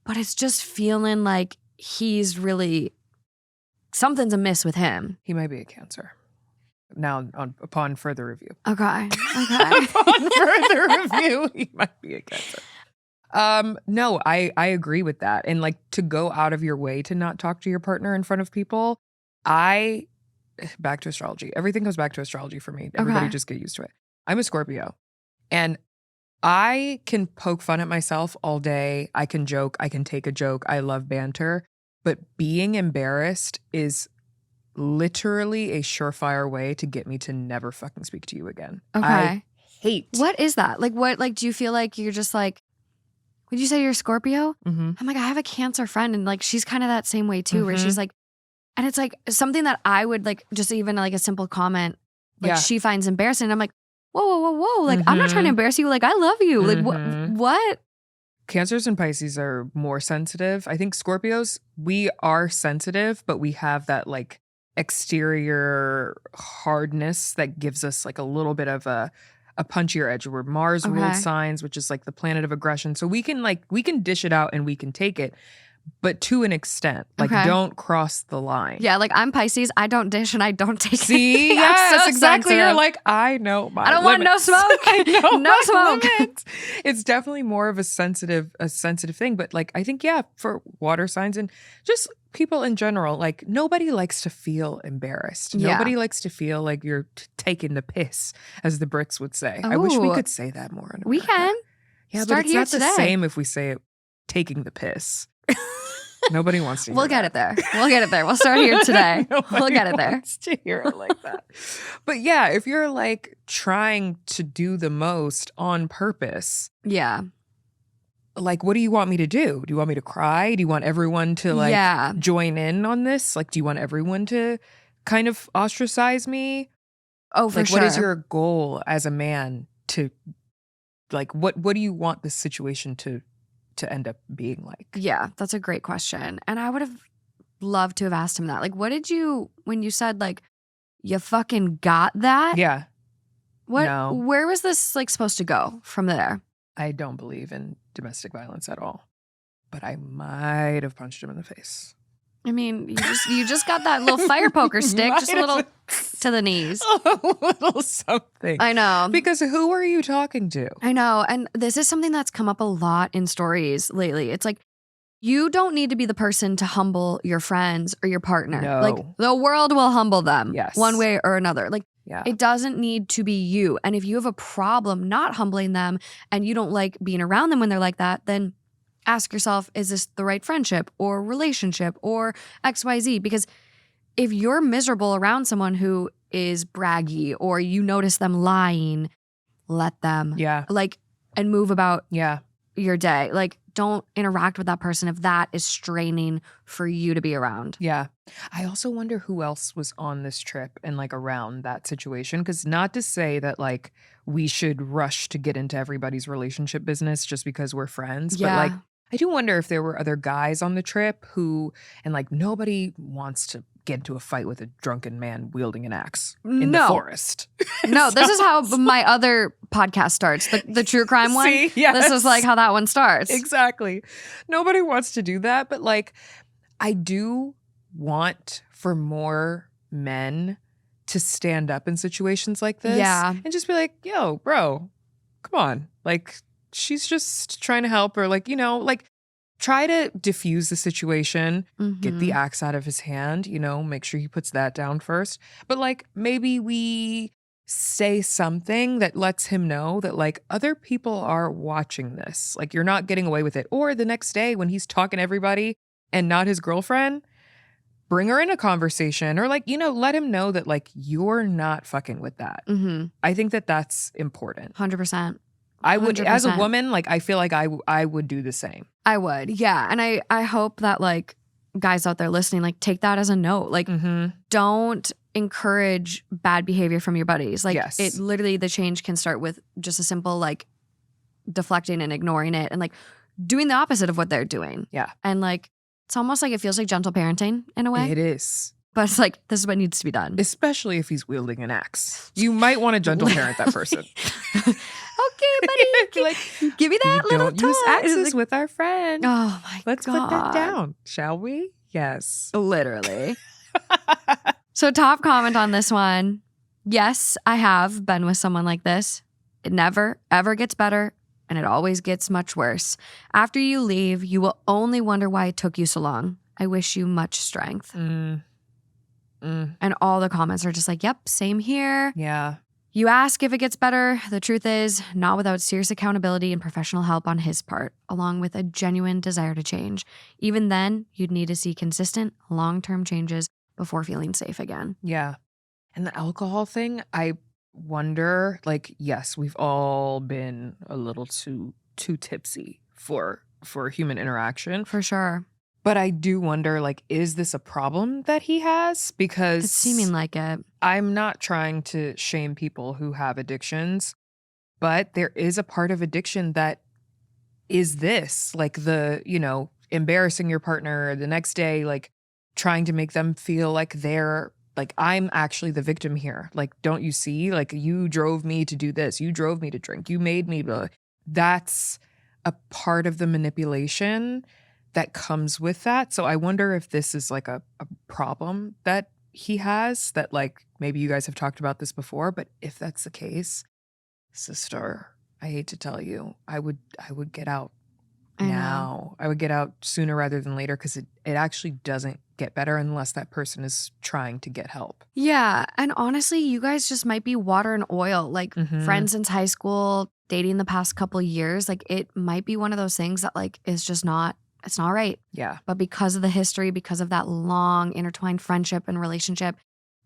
but it's just feeling like he's really, something's amiss with him. He might be a Cancer. Now, upon further review. Okay. Upon further review, he might be a Cancer. No, I agree with that. And like to go out of your way to not talk to your partner in front of people, back to astrology. Everything goes back to astrology for me. Everybody just get used to it. I'm a Scorpio. And I can poke fun at myself all day. I can joke. I can take a joke. I love banter. But being embarrassed is literally a surefire way to get me to never fucking speak to you again. Okay. I hate. What is that? Like what, like do you feel like you're just like, would you say you're a Scorpio? I'm like, I have a Cancer friend and like she's kind of that same way too, where she's like, and it's like something that I would like just even like a simple comment, like she finds embarrassing. And I'm like, whoa. Like, I'm not trying to embarrass you. Like, I love you. Like, what? Cancers and Pisces are more sensitive. I think Scorpios, we are sensitive, but we have that like exterior hardness that gives us like a little bit of a punchier edge. We're Mars ruled signs, which is like the planet of aggression. So we can dish it out and we can take it. but to an extent. Like, Okay. don't cross the line. Yeah, like I'm Pisces. I don't dish and I don't take See, anything. I'm yes, so exactly. You're sensitive. like, I know my I don't want no limits. smoke. I know No my smoke. limits. It's definitely more of a sensitive thing. But like, I think, yeah, for water signs and just people in general, like nobody likes to feel embarrassed. Yeah. Nobody likes to feel like you're taking the piss, as the Brits would say. I wish we Ooh. could say that more in We America. can. Yeah, Start but it's here not today. the same if we say it taking the piss. Nobody wants to hear We'll get it there. We'll get it there. We'll start here today. We'll get it there. Wants to hear it like that. But yeah, if you're like trying to do the most on purpose, Yeah. like what do you want me to do? Do you want me to cry? Do you want everyone to like Yeah. join in on this? Like, do you want everyone to kind of ostracize me? Oh, for Like, sure. what is your goal as a man to like what do you want this situation to end up being like? Yeah, that's a great question. And I would have loved to have asked him that. Like, what did you, when you said like, you fucking got that? Yeah, What, where was this like supposed to go from there? I don't believe in domestic violence at all, but I might have punched him in the face. I mean, you just got that little fire poker stick, just a little to the knees. A little something. I know. Because who are you talking to? I know. And this is something that's come up a lot in stories lately. It's like, you don't need to be the person to humble your friends or your partner. No. Like, the world will humble them Yes. one way or another. Like, Yeah. it doesn't need to be you. And if you have a problem not humbling them and you don't like being around them when they're like that, then ask yourself, is this the right friendship or relationship or XYZ? Because if you're miserable around someone who is braggy or you notice them lying, let them. Yeah. Like, and move about Yeah. your day. Like, don't interact with that person if that is straining for you to be around. Yeah. I also wonder who else was on this trip and like around that situation. Because not to say that like we should rush to get into everybody's relationship business just because we're friends. But like, I do wonder if there were other guys on the trip who, and like nobody wants to get into a fight with a drunken man wielding an axe in the forest. No, this is how my other podcast starts. The true crime one. See? Yes. This is like how that one starts. Exactly. Nobody wants to do that. But like, I do want for more men to stand up in situations like this. Yeah. And just be like, yo, bro, come on. Like, she's just trying to help, or like, you know, like try to diffuse the situation, get the axe out of his hand, you know, make sure he puts that down first. But like, maybe we say something that lets him know that like other people are watching this. Like, you're not getting away with it. Or the next day when he's talking to everybody and not his girlfriend, bring her in a conversation, or like, you know, let him know that like you're not fucking with that. I think that that's important. 100%. I would, 100%. as a woman, like I feel like I would do the same. I would. Yeah. And I hope that like guys out there listening, like take that as a note. Like don't encourage bad behavior from your buddies. Like it literally, the change can start with just a simple like deflecting and ignoring it and like doing the opposite of what they're doing. Yeah. And like, it's almost like it feels like gentle parenting in a way. It is. But it's like, this is what needs to be done. Especially if he's wielding an axe. You might want to gentle parent that person. Okay, buddy. Like, give me that little don't use toy. axes with our friend. Oh my Let's God. put that down, shall we? Yes. Literally. So top comment on this one. Yes, I have been with someone like this. It never, ever gets better, and it always gets much worse. After you leave, you will only wonder why it took you so long. I wish you much strength. And all the comments are just like, yep, same here. Yeah. You ask if it gets better. The truth is, not without serious accountability and professional help on his part, along with a genuine desire to change. Even then, you'd need to see consistent, long-term changes before feeling safe again. Yeah. And the alcohol thing, I wonder, like, yes, we've all been a little too tipsy for human interaction. For sure. But I do wonder, like, is this a problem that he has? Because It's seeming like it. I'm not trying to shame people who have addictions, but there is a part of addiction that is this, like the, you know, embarrassing your partner the next day, like trying to make them feel like they're like, I'm actually the victim here. Like, don't you see? Like, you drove me to do this. You drove me to drink. You made me. Blah. That's a part of the manipulation that comes with that. So I wonder if this is like a problem that he has, that like maybe you guys have talked about this before, but if that's the case, sister, I hate to tell you, I would get out now. I would get out sooner rather than later, because it actually doesn't get better unless that person is trying to get help. Yeah. And honestly, you guys just might be water and oil, like friends since high school, dating the past couple years. Like it might be one of those things that like is just not, it's not right. Yeah. But because of the history, because of that long intertwined friendship and relationship,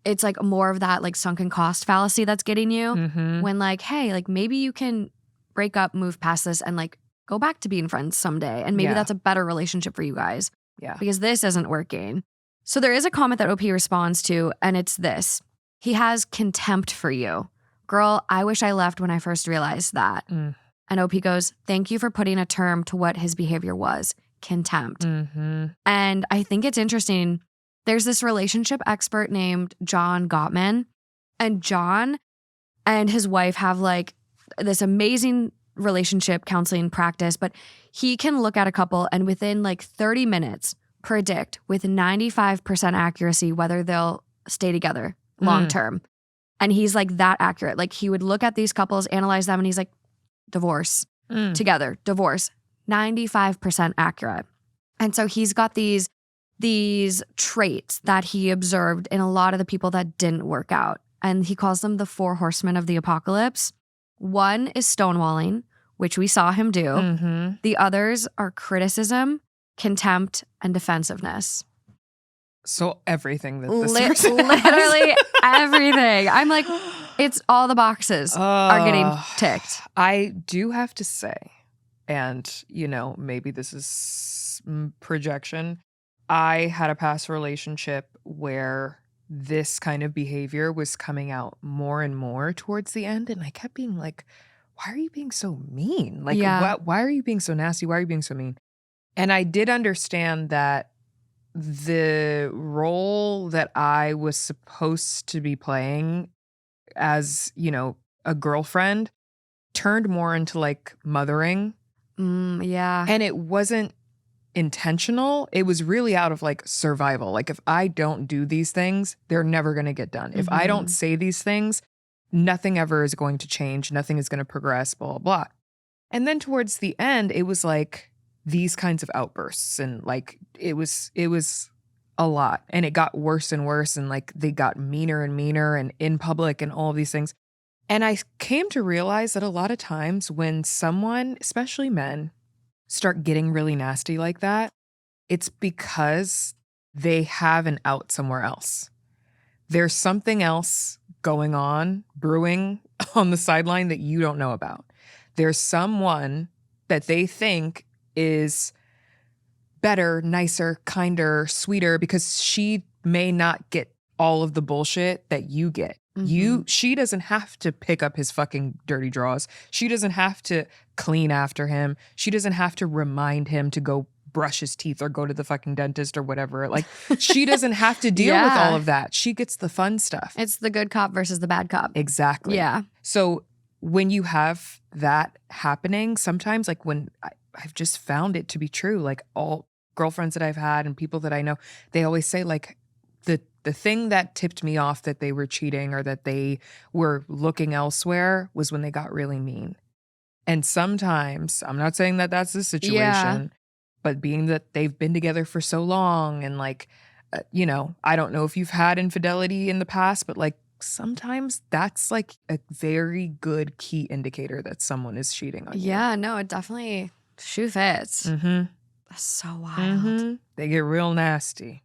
it's like more of that like sunken cost fallacy that's getting you when like, hey, like maybe you can break up, move past this and like go back to being friends someday. And maybe that's a better relationship for you guys. Yeah. Because this isn't working. So there is a comment that OP responds to, and it's this. He has contempt for you. Girl, I wish I left when I first realized that. And OP goes, thank you for putting a term to what his behavior was. Contempt. And I think it's interesting. There's this relationship expert named John Gottman. And John and his wife have like this amazing relationship counseling practice, but he can look at a couple and within like 30 minutes predict with 95% accuracy whether they'll stay together long term. And he's like that accurate. Like he would look at these couples, analyze them, and he's like, divorce, together, divorce, 95% accurate. And so he's got these traits that he observed in a lot of the people that didn't work out. And he calls them the 4 horsemen of the apocalypse. One is stonewalling, which we saw him do. The others are criticism, contempt, and defensive-ness. So everything that this person has. Literally everything. I'm like, it's all the boxes are getting ticked. I do have to say, and you know, maybe this is projection. I had a past relationship where this kind of behavior was coming out more and more towards the end. And I kept being like, why are you being so mean? Like, why are you being so nasty? Why are you being so mean? And I did understand that the role that I was supposed to be playing as, you know, a girlfriend turned more into like mothering. And it wasn't intentional. It was really out of like survival. Like if I don't do these things, they're never going to get done. If I don't say these things, nothing ever is going to change. Nothing is going to progress, blah, blah, blah. And then towards the end, it was like these kinds of outbursts. And like, it was a lot. And it got worse and worse. And like, they got meaner and meaner and in public and all of these things. And I came to realize that a lot of times when someone, especially men, start getting really nasty like that, it's because they have an out somewhere else. There's something else going on, brewing on the sideline that you don't know about. There's someone that they think is better, nicer, kinder, sweeter, because she may not get all of the bullshit that you get. She doesn't have to pick up his fucking dirty drawers. She doesn't have to clean after him. She doesn't have to remind him to go brush his teeth or go to the fucking dentist or whatever. Like, she doesn't have to deal with all of that. She gets the fun stuff. It's the good cop versus the bad cop. Exactly. Yeah. So when you have that happening, sometimes like when I've just found it to be true, like all girlfriends that I've had and people that I know, they always say like, the thing that tipped me off that they were cheating or that they were looking elsewhere was when they got really mean. And sometimes, I'm not saying that that's the situation, but being that they've been together for so long and like, you know, I don't know if you've had infidelity in the past, but like sometimes that's like a very good key indicator that someone is cheating on you. Yeah, no, it definitely shoe fits. That's so wild. They get real nasty.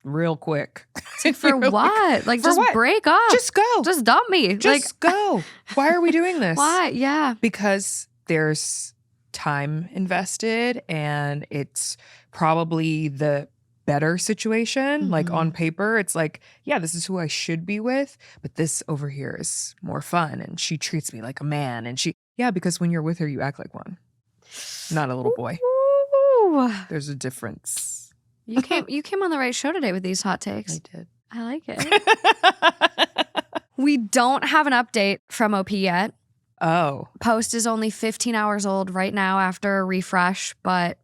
Real quick. For what? Like, just what? Break up. Just go. Just dump me. Just go. Why are we doing this? Why? Yeah. Because there's time invested and it's probably the better situation. Like on paper, it's like, yeah, this is who I should be with, but this over here is more fun. And she treats me like a man. And because when you're with her, you act like one. Not a little boy. Ooh. There's a difference. You came on the right show today with these hot takes. I did. I like it. We don't have an update from OP yet. Oh. Post is only 15 hours old right now after a refresh, but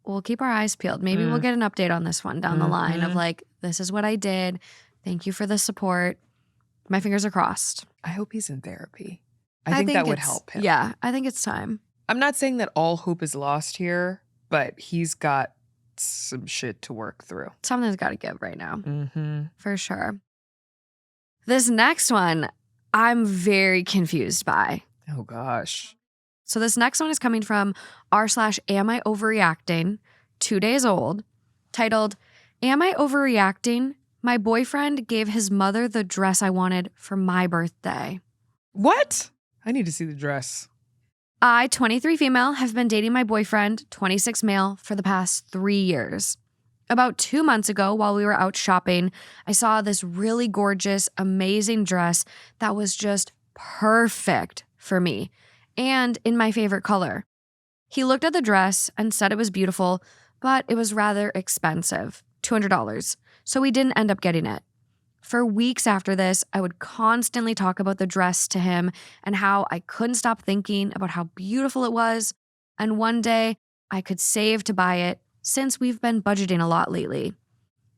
we'll keep our eyes peeled. Maybe we'll get an update on this one down the line of like, this is what I did. Thank you for the support. My fingers are crossed. I hope he's in therapy. I think that would help him. Yeah, I think it's time. I'm not saying that all hope is lost here, but he's got some shit to work through. Something's got to give right now. For sure. This next one, I'm very confused by. Oh, gosh. So this next one is coming from r/am I overreacting, 2 days old, titled, Am I overreacting? My boyfriend gave his mother the dress I wanted for my birthday. What? I need to see the dress. I, 23 female, have been dating my boyfriend, 26 male, for the past 3 years. About 2 months ago, while we were out shopping, I saw this really gorgeous, amazing dress that was just perfect for me and in my favorite color. He looked at the dress and said it was beautiful, but it was rather expensive, $200, so we didn't end up getting it. For weeks after this, I would constantly talk about the dress to him and how I couldn't stop thinking about how beautiful it was, and one day I could save to buy it since we've been budgeting a lot lately.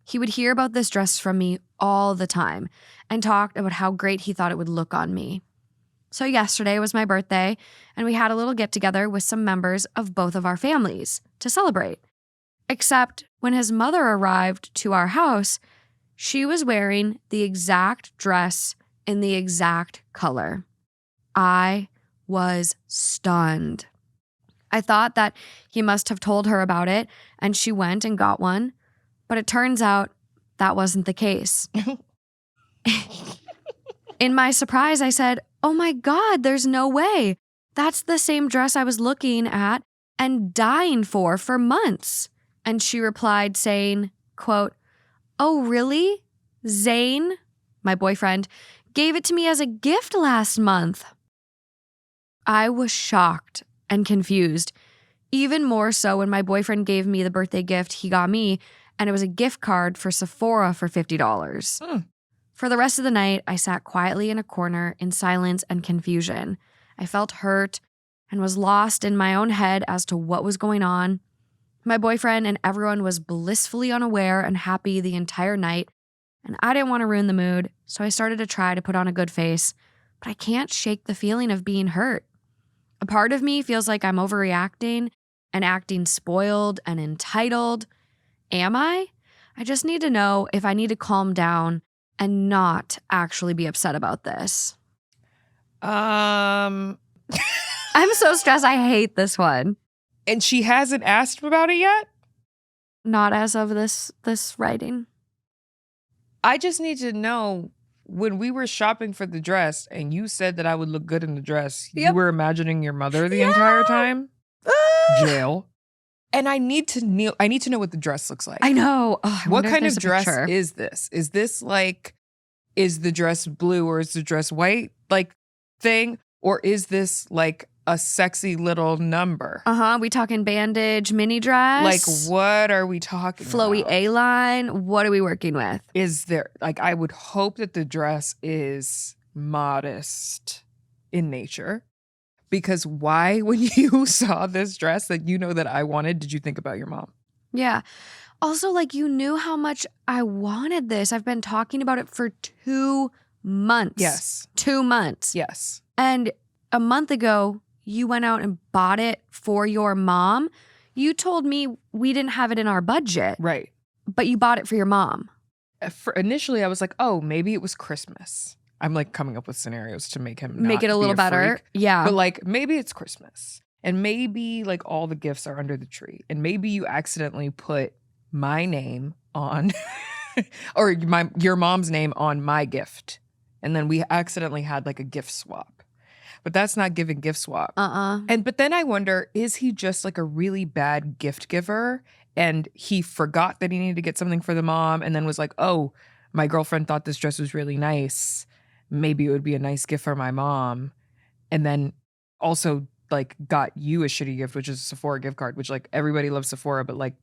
He would hear about this dress from me all the time and talked about how great he thought it would look on me. So yesterday was my birthday, and we had a little get-together with some members of both of our families to celebrate. Except when his mother arrived to our house, she was wearing the exact dress in the exact color. I was stunned. I thought that he must have told her about it, and she went and got one, but it turns out that wasn't the case. In my surprise, I said, "Oh my God, there's no way. That's the same dress I was looking at and dying for months." And she replied saying, quote, "Oh, really? Zane," my boyfriend, "gave it to me as a gift last month." I was shocked and confused, even more so when my boyfriend gave me the birthday gift he got me, and it was a gift card for Sephora for $50. For the rest of the night, I sat quietly in a corner in silence and confusion. I felt hurt and was lost in my own head as to what was going on. My boyfriend and everyone was blissfully unaware and happy the entire night, and I didn't want to ruin the mood, so I started to try to put on a good face, but I can't shake the feeling of being hurt. A part of me feels like I'm overreacting and acting spoiled and entitled. Am I? I just need to know if I need to calm down and not actually be upset about this. I'm so stressed. I hate this one. And she hasn't asked about it yet? Not as of this writing. I just need to know, when we were shopping for the dress and you said that I would look good in the dress, you were imagining your mother the entire time? Jail. And I need to know what the dress looks like. I know. Oh, what kind of dress is this? Is this like, is the dress blue or is the dress white like thing? Or is this like a sexy little number? We talking bandage, mini dress? Like, what are we talking Flowy about? A-line? What are we working with? Is there, like, I would hope that the dress is modest in nature. Because why, when you saw this dress that you know that I wanted, did you think about your mom? Yeah. Also, like, you knew how much I wanted this. I've been talking about it for 2 months. Yes. 2 months. Yes. And a month ago, you went out and bought it for your mom. You told me we didn't have it in our budget. Right. But you bought it for your mom. Initially, I was like, oh, maybe it was Christmas. I'm like coming up with scenarios to make him make it a little better. Freak. Yeah. But like, maybe it's Christmas. And maybe like all the gifts are under the tree. And maybe you accidentally put my name on or your mom's name on my gift. And then we accidentally had like a gift swap. But that's not giving gift swap. But then I wonder, is he just like a really bad gift giver? And he forgot that he needed to get something for the mom and then was like, oh, my girlfriend thought this dress was really nice. Maybe it would be a nice gift for my mom. And then also like got you a shitty gift, which is a Sephora gift card, which like everybody loves Sephora, but like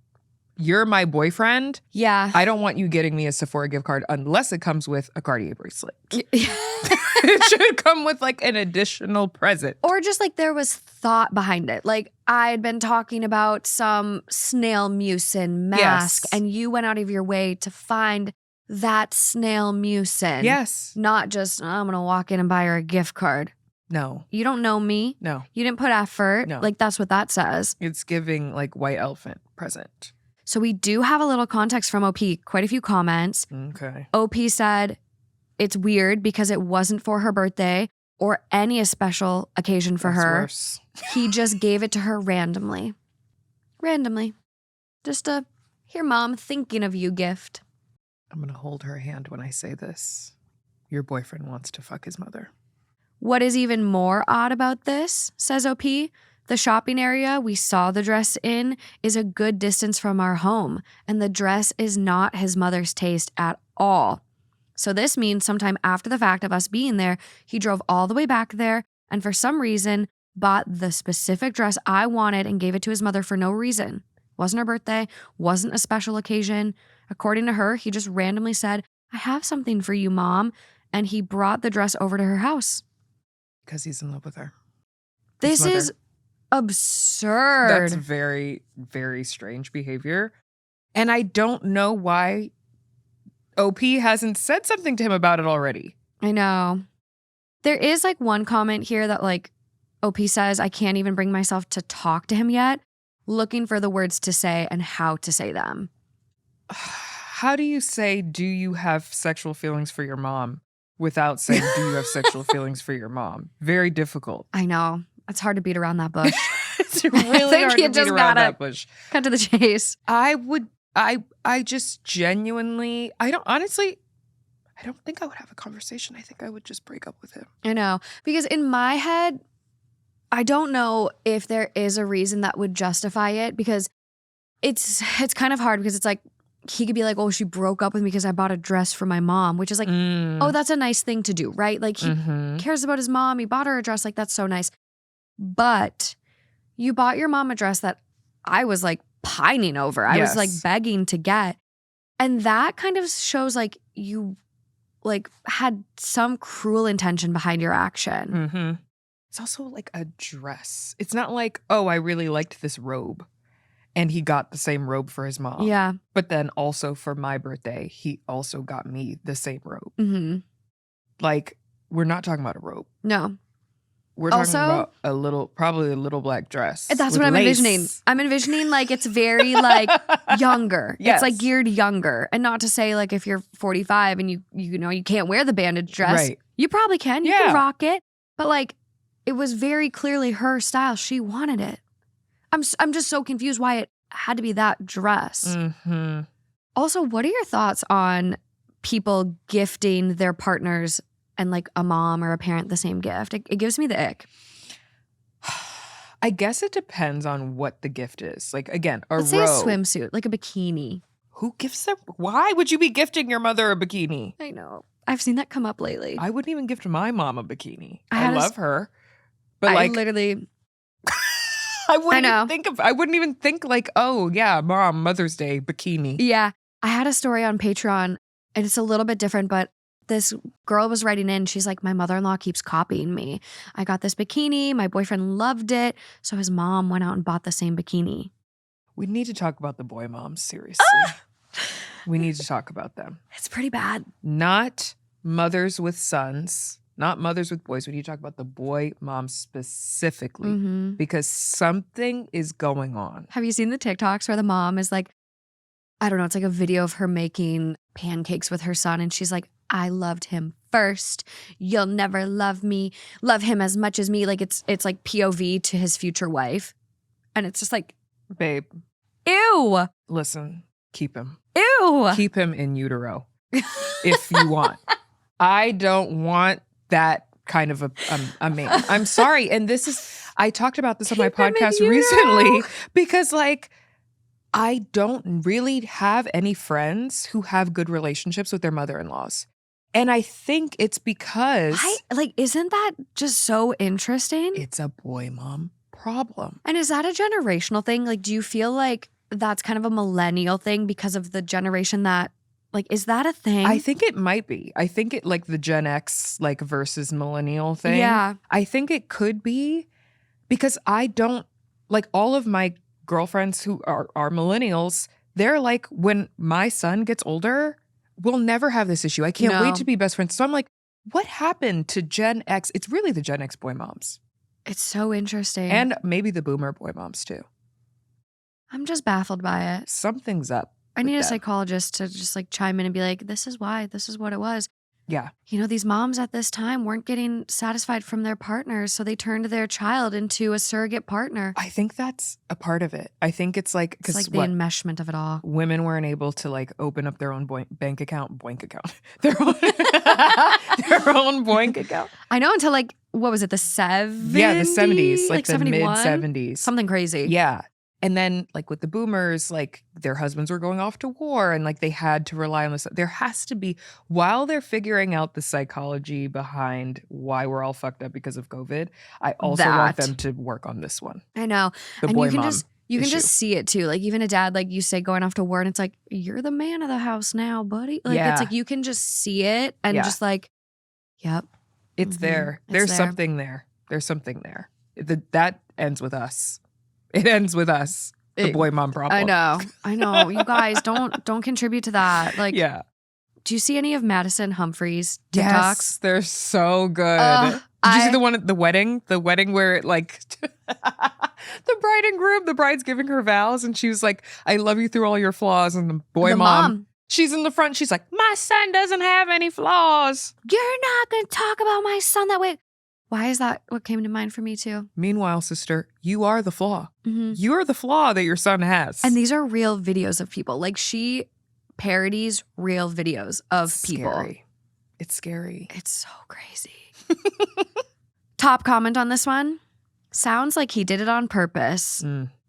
you're my boyfriend. Yeah. I don't want you getting me a Sephora gift card unless it comes with a Cartier bracelet. It should come with like an additional present. Or just like there was thought behind it. Like I'd been talking about some snail mucin mask and you went out of your way to find that snail mucin. Yes. Not just, I'm going to walk in and buy her a gift card. No. You don't know me. No. You didn't put effort. No. Like that's what that says. It's giving like white elephant present. So we do have a little context from OP, quite a few comments. Okay. OP said it's weird because it wasn't for her birthday or any special occasion for her. Worse. He just gave it to her randomly. Randomly. Just a, here, Mom, thinking of you gift. I'm going to hold her hand when I say this. Your boyfriend wants to fuck his mother. What is even more odd about this, says OP, the shopping area we saw the dress in is a good distance from our home, and the dress is not his mother's taste at all. So this means sometime after the fact of us being there, he drove all the way back there and for some reason bought the specific dress I wanted and gave it to his mother for no reason. Wasn't her birthday, wasn't a special occasion. According to her, he just randomly said, I have something for you, Mom, and he brought the dress over to her house. Because he's in love with her. This is absurd. That's very, very strange behavior. And I don't know why OP hasn't said something to him about it already. I know. There is like one comment here that like OP says, I can't even bring myself to talk to him yet, looking for the words to say and how to say them. How do you say, do you have sexual feelings for your mom without saying, do you have sexual feelings for your mom? Very difficult. I know. It's hard to beat around that bush. It's really hard to beat around that bush. Cut to the chase. I just genuinely, I don't think I would have a conversation. I think I would just break up with him. I know. Because in my head, I don't know if there is a reason that would justify it because it's kind of hard because it's like, he could be like, oh, she broke up with me because I bought a dress for my mom, which is like, oh, that's a nice thing to do, right? Like he cares about his mom. He bought her a dress. Like that's so nice. But you bought your mom a dress that I was like pining over. I was like begging to get. And that kind of shows like you like had some cruel intention behind your action. It's also like a dress. It's not like, oh, I really liked this robe. And he got the same robe for his mom. Yeah. But then also for my birthday, he also got me the same robe. Like, we're not talking about a robe. No. We're talking about probably a little black dress. That's what I'm envisioning. I'm envisioning like it's very like younger. Yes. It's like geared younger. And not to say like if you're 45 and you know you can't wear the bandage dress. Right. You probably can. You can rock it. But like it was very clearly her style. She wanted it. I'm just so confused why it had to be that dress. Also, what are your thoughts on people gifting their partners and like a mom or a parent the same gift? It gives me the ick. I guess it depends on what the gift is. Like, again, Let's say a swimsuit, like a bikini. Who gifts them? Why would you be gifting your mother a bikini? I know. I've seen that come up lately. I wouldn't even gift my mom a bikini. I love her. But I like, literally... I wouldn't even think like, oh yeah, mom, Mother's Day, bikini. Yeah. I had a story on Patreon and it's a little bit different, but this girl was writing in. She's like, my mother-in-law keeps copying me. I got this bikini. My boyfriend loved it. So his mom went out and bought the same bikini. We need to talk about the boy moms, seriously. We need to talk about them. It's pretty bad. Not mothers with sons. Not mothers with boys. We need to talk about the boy moms specifically because something is going on. Have you seen the TikToks where the mom is like, I don't know, it's like a video of her making pancakes with her son and she's like, I loved him first. You'll never love him as much as me. Like it's like POV to his future wife. And it's just like, babe. Ew. Listen, keep him. Ew. Keep him in utero if you want. I don't want that kind of a man. I'm sorry. And I talked about this on my podcast recently because like, I don't really have any friends who have good relationships with their mother-in-laws. And I think it's because... isn't that just so interesting? It's a boy mom problem. And is that a generational thing? Like, do you feel like that's kind of a millennial thing because of the generation that, like, is that a thing? I think it might be. I think it like the Gen X like versus millennial thing. Yeah. I think it could be because I don't like all of my girlfriends who are millennials. They're like, when my son gets older, we'll never have this issue. I can't wait to be best friends. So I'm like, what happened to Gen X? It's really the Gen X boy moms. It's so interesting. And maybe the boomer boy moms too. I'm just baffled by it. Something's up. I need a psychologist to just like chime in and be like, this is why, this is what it was. Yeah. You know, these moms at this time weren't getting satisfied from their partners, so they turned their child into a surrogate partner. I think that's a part of it. I think it's like, it's like the enmeshment of it all. Women weren't able to like open up their own bank account, their own, their own bank account. I know, until like, what was it, the 70s? Yeah, the 70s, like the 71? mid-70s. Something crazy. Yeah. And then like with the boomers, like their husbands were going off to war and like they had to rely on this. There has to be, while they're figuring out the psychology behind why we're all fucked up because of COVID, I also want them to work on this one. I know. The and boy you can mom you can issue. just see it too. Like even a dad, like you say, going off to war and it's like, you're the man of the house now, buddy. Like it's like you can just see it and just like, yep. It's there. There's something there. There's something there. That ends with us. It ends with us. The boy mom problem. I know. You guys don't contribute to that. Like, yeah. Do you see any of Madison Humphrey's TikToks? Yes, they're so good. Did you see the one at the wedding? The wedding where like the bride and groom, the bride's giving her vows and she was like, I love you through all your flaws. And the mom, she's in the front. She's like, my son doesn't have any flaws. You're not going to talk about my son that way. Why is that what came to mind for me too? Meanwhile, sister, you are the flaw. Mm-hmm. You're the flaw that your son has. And these are real videos of people. Like she parodies real videos of people. Scary. It's scary. It's so crazy. Top comment on this one. Sounds like he did it on purpose.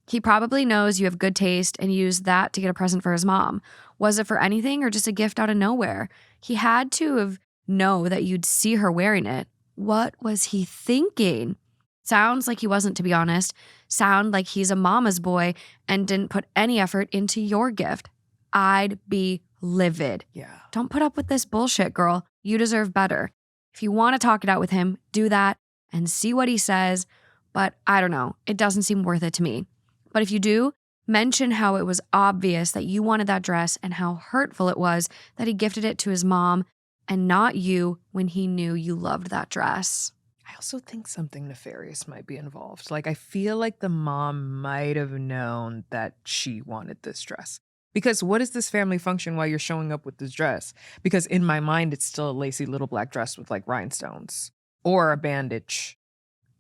He probably knows you have good taste and used that to get a present for his mom. Was it for anything or just a gift out of nowhere? He had to have known that you'd see her wearing it. What was he thinking? Sounds like he wasn't, to be honest. Sound like he's a mama's boy and didn't put any effort into your gift. I'd be livid. Yeah. Don't put up with this bullshit, girl. You deserve better. If you want to talk it out with him, do that and see what he says. But I don't know. It doesn't seem worth it to me. But if you do, mention how it was obvious that you wanted that dress and how hurtful it was that he gifted it to his mom and not you when he knew you loved that dress. I also think something nefarious might be involved. Like, I feel like the mom might have known that she wanted this dress. Because what is this family function while you're showing up with this dress? Because in my mind, it's still a lacy little black dress with like rhinestones or a bandage.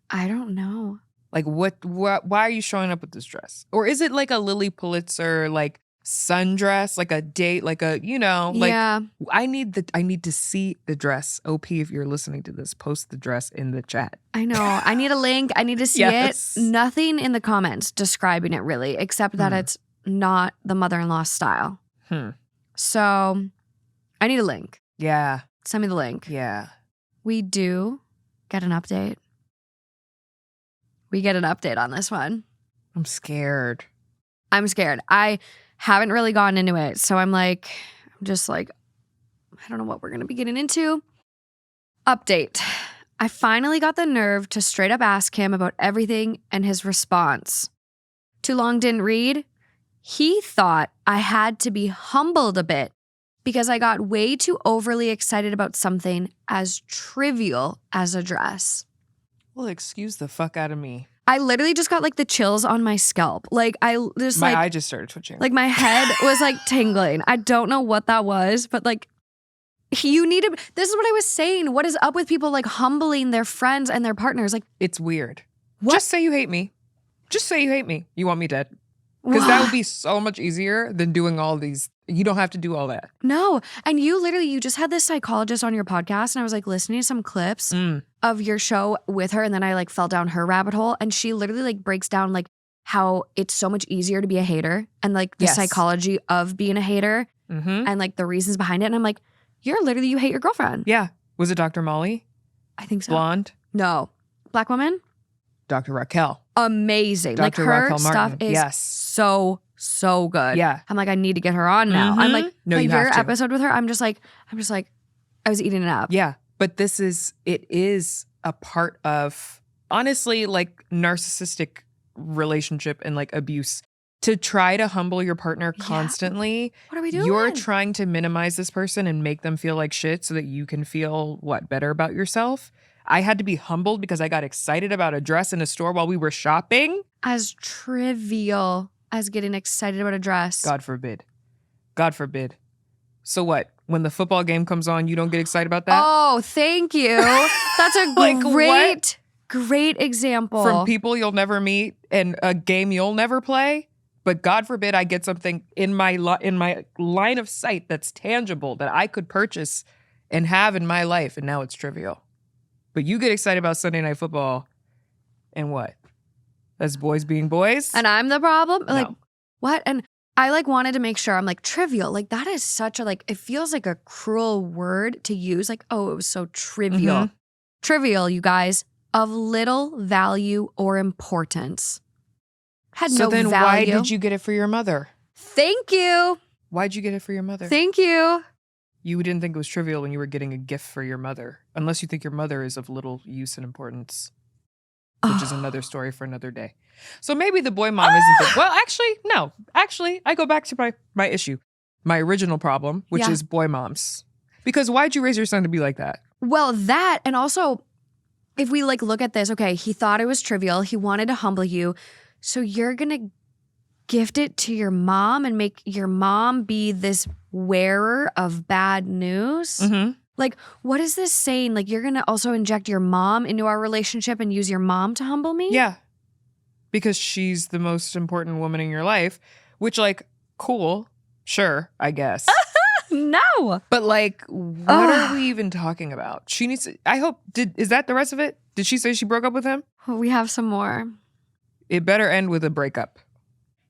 I don't know. Like why are you showing up with this dress? Or is it like a Lily Pulitzer, like sundress, like a date, like a, you know, like I need to see the dress. OP, if you're listening to this, post the dress in the chat. I know. I need a link. I need to see it. Nothing in the comments describing it really, except that it's not the mother-in-law style. So I need a link. Yeah. Send me the link. Yeah. We do get an update. We get an update on this one. I'm scared. I haven't really gotten into it. So I'm just like, I don't know what we're going to be getting into. Update. I finally got the nerve to straight up ask him about everything and his response. Too long didn't read. He thought I had to be humbled a bit because I got way too overly excited about something as trivial as a dress. Well, excuse the fuck out of me. I literally just got like the chills on my scalp. Like my eye just started twitching. Like my head was like tingling. I don't know what that was, but like this is what I was saying. What is up with people like humbling their friends and their partners? Like it's weird. What? Just say you hate me. Just say you hate me. You want me dead. Because that would be so much easier than doing all these. You don't have to do all that. No. And you just had this psychologist on your podcast and I was like listening to some clips of your show with her and then I like fell down her rabbit hole and she literally like breaks down like how it's so much easier to be a hater and like the psychology of being a hater and like the reasons behind it. And I'm like, you hate your girlfriend. Yeah. Was it Dr. Molly? I think so. Blonde? No. Black woman? Dr. Raquel. Amazing. Dr. Like her Raquel stuff Martin. is so so good. Yeah. I'm like, I need to get her on now. I'm like, No, you your have to. episode with her, I'm just like, I was eating it up. Yeah. But it is a part of, honestly, like narcissistic relationship and like abuse. To try to humble your partner constantly. What are we doing? You're trying to minimize this person and make them feel like shit so that you can feel, better about yourself. I had to be humbled because I got excited about a dress in a store while we were shopping. As trivial as getting excited about a dress. God forbid. God forbid. So what? When the football game comes on, you don't get excited about that? Oh, thank you. That's a Like great example. From people you'll never meet and a game you'll never play? But God forbid I get something in my line of sight that's tangible that I could purchase and have in my life, and now it's trivial. But you get excited about Sunday Night Football, and what? As boys being boys? And I'm the problem? No. Like, what? And I like wanted to make sure. I'm like, trivial. Like, that is such a, like, it feels like a cruel word to use. Like, oh, it was so trivial. Mm-hmm. Trivial, you guys, of little value or importance. Had So no then value. why did you get it for your mother? Thank you. Why'd you get it for your mother? Thank you. You didn't think it was trivial when you were getting a gift for your mother, unless you think your mother is of little use and importance, which is another story for another day. So maybe the boy mom isn't the... Well, actually, no. Actually, I go back to my issue, my original problem, which is boy moms. Because why'd you raise your son to be like that? Well, that, and also, if we like look at this, okay, he thought it was trivial. He wanted to humble you. So you're going to gift it to your mom and make your mom be this wearer of bad news? Mm-hmm. Like, what is this saying? Like, you're going to also inject your mom into our relationship and use your mom to humble me? Yeah. Because she's the most important woman in your life, which, like, cool. Sure, I guess. No. But, like, what are we even talking about? She needs to, I hope, is that the rest of it? Did she say she broke up with him? Well, we have some more. It better end with a breakup.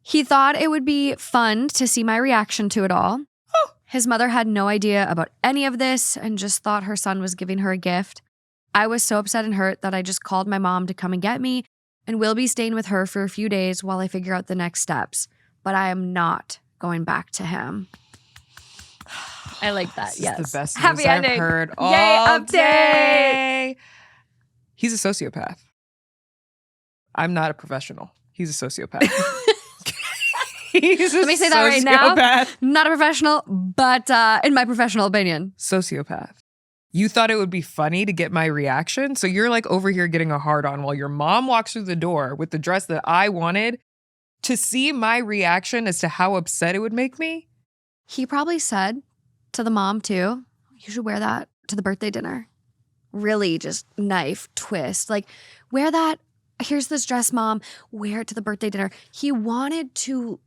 He thought it would be fun to see my reaction to it all. Oh. His mother had no idea about any of this and just thought her son was giving her a gift. I was so upset and hurt that I just called my mom to come and get me and will be staying with her for a few days while I figure out the next steps. But I am not going back to him. I like that. This yes. is the best Happy news ending. I've heard all Yay, update. day. He's a sociopath. I'm not a professional. He's a sociopath. He's a Let me say that right now. sociopath. Not a professional, but in my professional opinion. Sociopath. You thought it would be funny to get my reaction? So you're like over here getting a hard on while your mom walks through the door with the dress that I wanted to see my reaction as to how upset it would make me? He probably said to the mom too, you should wear that to the birthday dinner. Really just knife twist. Like, wear that. Here's this dress, mom. Wear it to the birthday dinner. He wanted to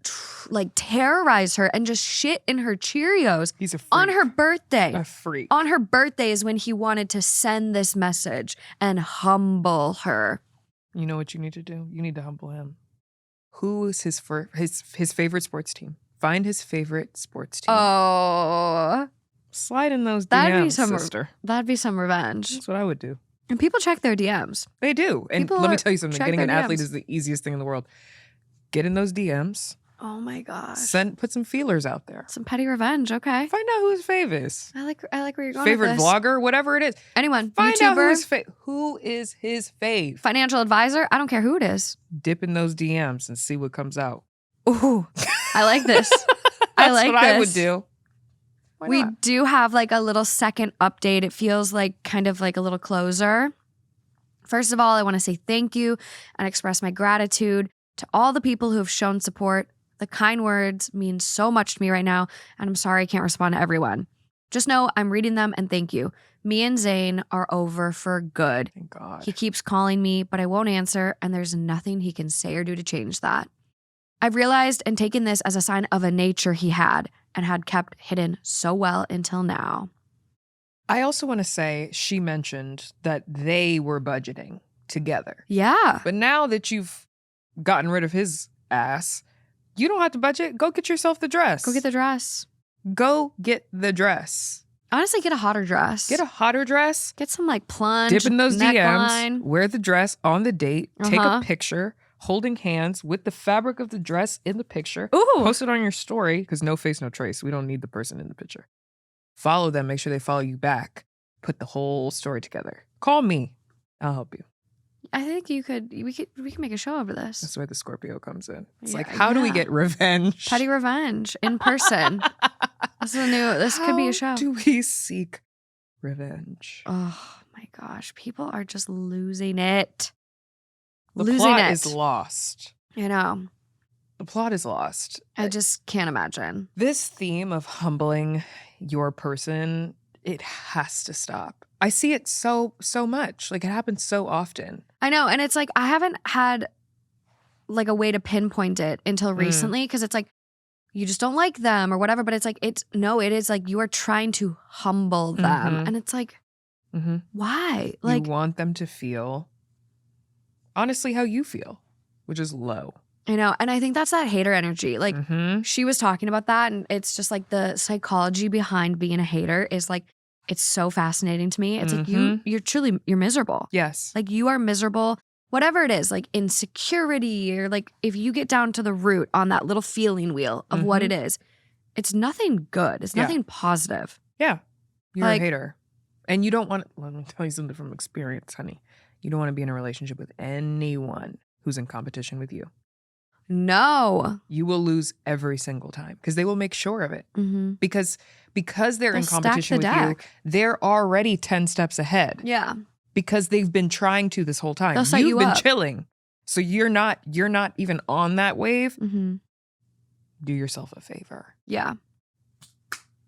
like terrorize her and just shit in her Cheerios. He's a freak. On her birthday. A freak. On her birthday is when he wanted to send this message and humble her. You know what you need to do? You need to humble him. Who is his favorite sports team? Find his favorite sports team. Oh. Slide in those That'd DMs, be some sister. That'd be some revenge. That's what I would do. And people check their DMs. They do. And People let me tell you something. check Getting their an athlete DMs. is the easiest thing in the world. Get in those DMs. Oh my gosh. Put some feelers out there. Some petty revenge. Okay. Find out who his fave is. I like where you're going Favorite with this. vlogger, whatever it is. Anyone. Find YouTuber. out who is his fave. Financial advisor. I don't care who it is. Dip in those DMs and see what comes out. Ooh. I like this. That's like what this. I would do. Why We not? do have like a little second update. It feels like kind of like a little closer. First of all, I want to say thank you and express my gratitude to all the people who have shown support. The kind words mean so much to me right now, and I'm sorry I can't respond to everyone. Just know I'm reading them and thank you. Me and Zane are over for good. Thank God. He keeps calling me, but I won't answer, and there's nothing he can say or do to change that. I've realized and taken this as a sign of a nature he had and had kept hidden so well until now. I also want to say she mentioned that they were budgeting together. Yeah. But now that you've gotten rid of his ass, you don't have to budget. Go get yourself the dress. Go get the dress. Go get the dress. Honestly, get a hotter dress. Get a hotter dress. Get some like plunge, Dip in those neckline. DMs. Wear the dress on the date. Take a picture. holding hands with the fabric of the dress in the picture. Ooh. Post it on your story because no face, no trace. We don't need the person in the picture. Follow them. Make sure they follow you back. Put the whole story together. Call me. I'll help you. I think we could make a show over this. That's where the Scorpio comes in. It's Yeah, like, how do we get revenge? Petty revenge in person. This could be a show. How do we seek revenge? Oh my gosh. People are just losing it. The plot is lost. I know. The plot is lost. I just can't imagine. This theme of humbling your person, it has to stop. I see it so much. Like, it happens so often. I know. And it's like, I haven't had like a way to pinpoint it until recently, because it's like, you just don't like them or whatever. But it's like, it is like you are trying to humble them. And it's like, why? Like, you want them to feel, honestly, how you feel, which is low. I know. And I think that's that hater energy. Like, she was talking about that. And it's just like the psychology behind being a hater is like, it's so fascinating to me. It's like you're miserable. Yes. Like, you are miserable, whatever it is, like insecurity, or like if you get down to the root on that little feeling wheel of what it is, it's nothing good. It's nothing positive. Yeah. You're like, a hater. And you don't want, let me tell you something from experience, honey. You don't want to be in a relationship with anyone who's in competition with you. No. You will lose every single time because they will make sure of it. Because they're in They'll competition with you, they're already 10 steps ahead. Yeah. Because they've been trying to this whole time. They'll set You've been up. chilling. So you're not even on that wave. Do yourself a favor. Yeah.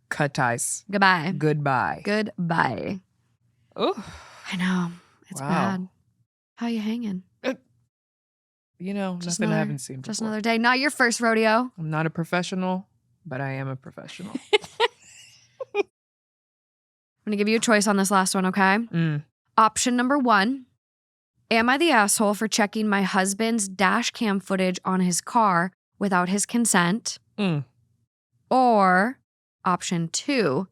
Cut ties. Goodbye. Goodbye. Oh. I know. It's bad. How you hanging? You know, nothing I haven't seen before. Just another day. Not your first rodeo. I'm not a professional, but I am a professional. I'm going to give you a choice on this last one, okay? Option number 1. Am I the asshole for checking my husband's dash cam footage on his car without his consent? Or option 2.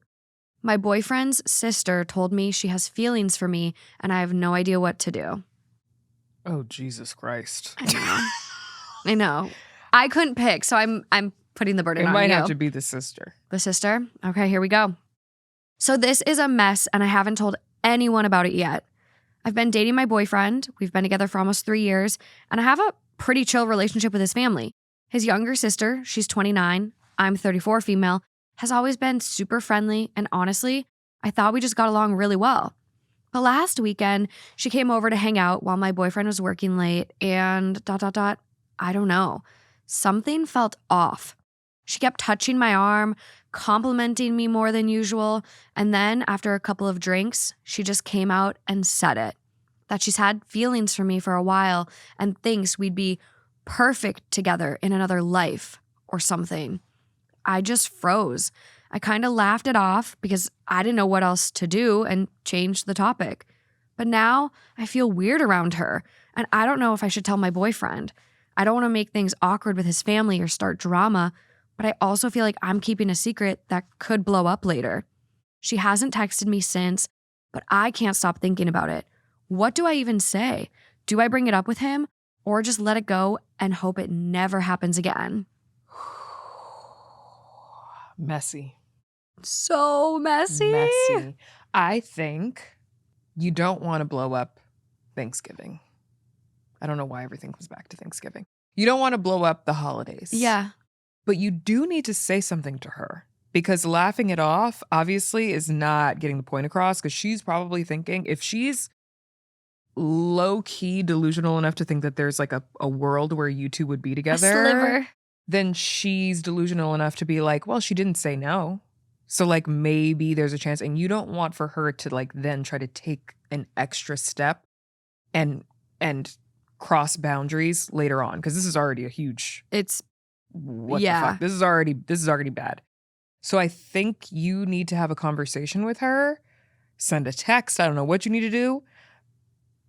My boyfriend's sister told me she has feelings for me and I have no idea what to do. Oh, Jesus Christ. I know. I couldn't pick, so I'm putting the burden on you. It might have to be the sister. The sister? Okay, here we go. So this is a mess, and I haven't told anyone about it yet. I've been dating my boyfriend. We've been together for almost 3 years, and I have a pretty chill relationship with his family. His younger sister, she's 29, I'm 34 female, has always been super friendly, and honestly, I thought we just got along really well. But last weekend, she came over to hang out while my boyfriend was working late, and ... I don't know. Something felt off. She kept touching my arm, complimenting me more than usual, and then after a couple of drinks, she just came out and said it. That she's had feelings for me for a while and thinks we'd be perfect together in another life or something. I just froze. I kind of laughed it off because I didn't know what else to do and changed the topic. But now I feel weird around her, and I don't know if I should tell my boyfriend. I don't want to make things awkward with his family or start drama, but I also feel like I'm keeping a secret that could blow up later. She hasn't texted me since, but I can't stop thinking about it. What do I even say? Do I bring it up with him or just let it go and hope it never happens again? Messy. So messy. I think you don't want to blow up Thanksgiving. I don't know why everything comes back to Thanksgiving. You don't want to blow up the holidays. Yeah. But you do need to say something to her because laughing it off obviously is not getting the point across because she's probably thinking if she's low-key delusional enough to think that there's like a world where you two would be together. A sliver. Then she's delusional enough to be like, well, she didn't say no. So like maybe there's a chance. And you don't want for her to like then try to take an extra step and cross boundaries later on. Because this is already a huge what the fuck? This is already bad. So I think you need to have a conversation with her, send a text. I don't know what you need to do.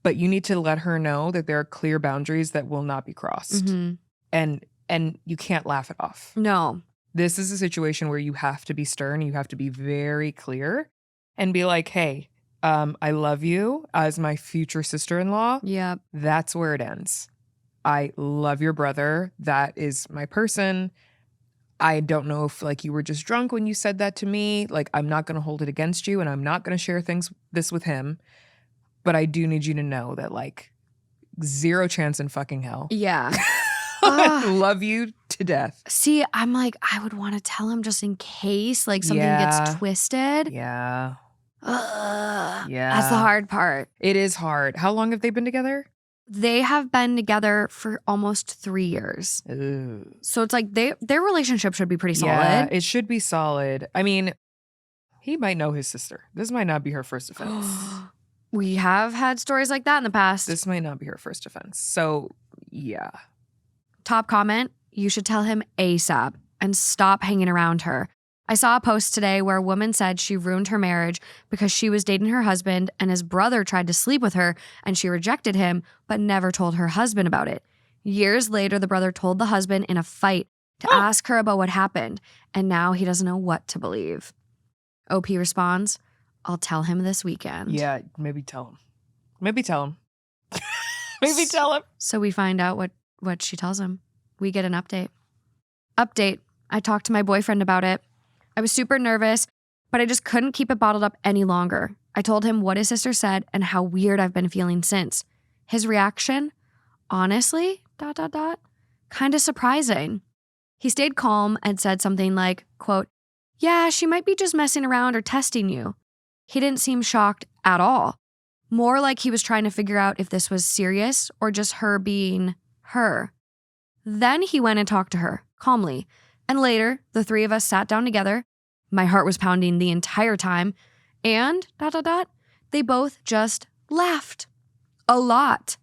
But you need to let her know that there are clear boundaries that will not be crossed. And you can't laugh it off. No. This is a situation where you have to be stern. You have to be very clear and be like, hey, I love you as my future sister-in-law. Yeah. That's where it ends. I love your brother. That is my person. I don't know if like you were just drunk when you said that to me. Like, I'm not going to hold it against you, and I'm not going to share this with him. But I do need you to know that like 0 chance in fucking hell. Yeah. I love you to death. See, I'm like, I would want to tell him just in case like something gets twisted. Yeah. Yeah. That's the hard part. It is hard. How long have they been together? They have been together for almost 3 years. Ooh. So it's like their relationship should be pretty solid. Yeah, it should be solid. I mean, he might know his sister. This might not be her first offense. We have had stories like that in the past. This might not be her first offense. So, yeah. Top comment, you should tell him ASAP and stop hanging around her. I saw a post today where a woman said she ruined her marriage because she was dating her husband and his brother tried to sleep with her and she rejected him but never told her husband about it. Years later, the brother told the husband in a fight to ask her about what happened, and now he doesn't know what to believe. OP responds, I'll tell him this weekend. Yeah, maybe tell him. Maybe tell him. Maybe tell him. So we find out what she tells him. We get an update. Update. I talked to my boyfriend about it. I was super nervous, but I just couldn't keep it bottled up any longer. I told him what his sister said and how weird I've been feeling since. His reaction? Honestly, ... kind of surprising. He stayed calm and said something like, quote, yeah, she might be just messing around or testing you. He didn't seem shocked at all. More like he was trying to figure out if this was serious or just her being her. Then he went and talked to her, calmly. And later, the 3 of us sat down together. My heart was pounding the entire time. And ... they both just laughed. A lot.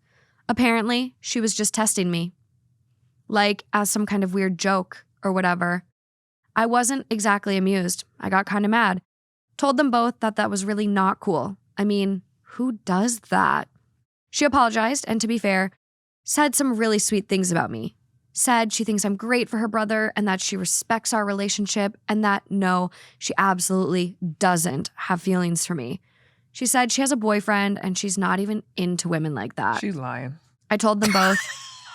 Apparently, she was just testing me. Like, as some kind of weird joke or whatever. I wasn't exactly amused. I got kind of mad. Told them both that was really not cool. I mean, who does that? She apologized and, to be fair, said some really sweet things about me. Said she thinks I'm great for her brother and that she respects our relationship and that, no, she absolutely doesn't have feelings for me. She said she has a boyfriend and she's not even into women like that. She's lying. I told them both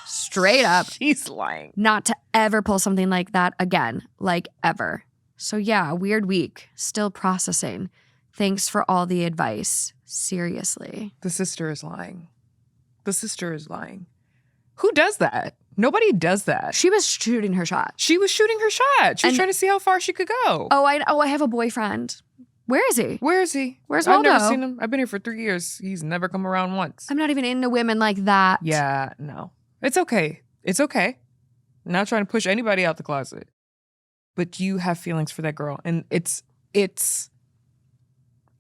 straight up. She's lying. Not to ever pull something like that again, like ever. So yeah, weird week. Still processing. Thanks for all the advice. Seriously. The sister is lying. The sister is lying. Who does that? Nobody does that. She was shooting her shot. She was shooting her shot. She was trying to see how far she could go. I have a boyfriend. Where is he? Where is he? Where's Waldo? I've never seen him. I've been here for 3 years. He's never come around once. I'm not even into women like that. Yeah, no. It's okay. It's okay. I'm not trying to push anybody out the closet. But you have feelings for that girl. And it's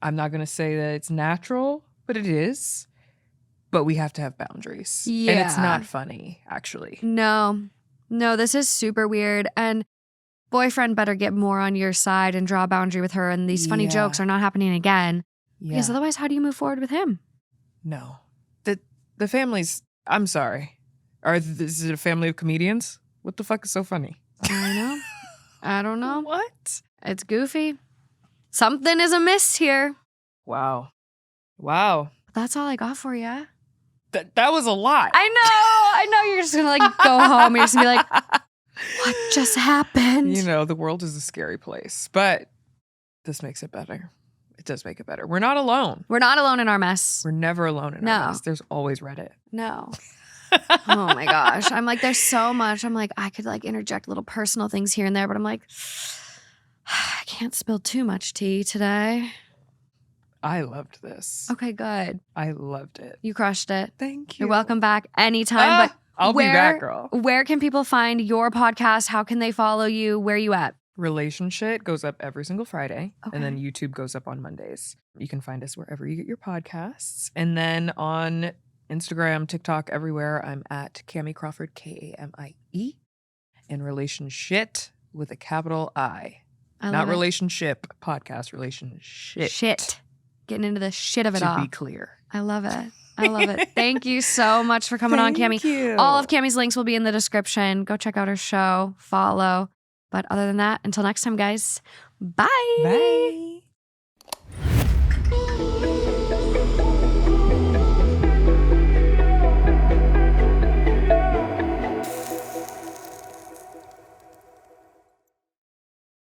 I'm not going to say that it's natural, but it is. But we have to have boundaries. Yeah. And it's not funny, actually. No, this is super weird. And boyfriend better get more on your side and draw a boundary with her. And these funny jokes are not happening again. Yeah. Because otherwise, how do you move forward with him? No. The family's, I'm sorry. Is it a family of comedians? What the fuck is so funny? I know. I don't know. What? It's goofy. Something is amiss here. Wow. But that's all I got for you. That was a lot. I know. You're just going to like go home. You're just going to be like, what just happened? You know, the world is a scary place, but this makes it better. It does make it better. We're not alone. We're not alone in our mess. We're never alone in our mess. There's always Reddit. No. Oh my gosh. I'm like, there's so much. I'm like, I could like interject little personal things here and there, but I'm like, I can't spill too much tea today. I loved this. Okay, good. I loved it. You crushed it. Thank you. You're welcome back anytime. But I'll be back, girl. Where can people find your podcast? How can they follow you? Where are you at? Relationship goes up every single Friday. Okay. And then YouTube goes up on Mondays. You can find us wherever you get your podcasts. And then on Instagram, TikTok, everywhere, I'm at Kamie Crawford, Kamie. And Relationship with a capital I. Not relationship, podcast, relationship. Shit. Getting into the shit of it all. To be clear. I love it. I love it. Thank you so much for coming on, Kamie. Thank you. All of Kamie's links will be in the description. Go check out her show, follow. But other than that, until next time, guys, bye. Bye.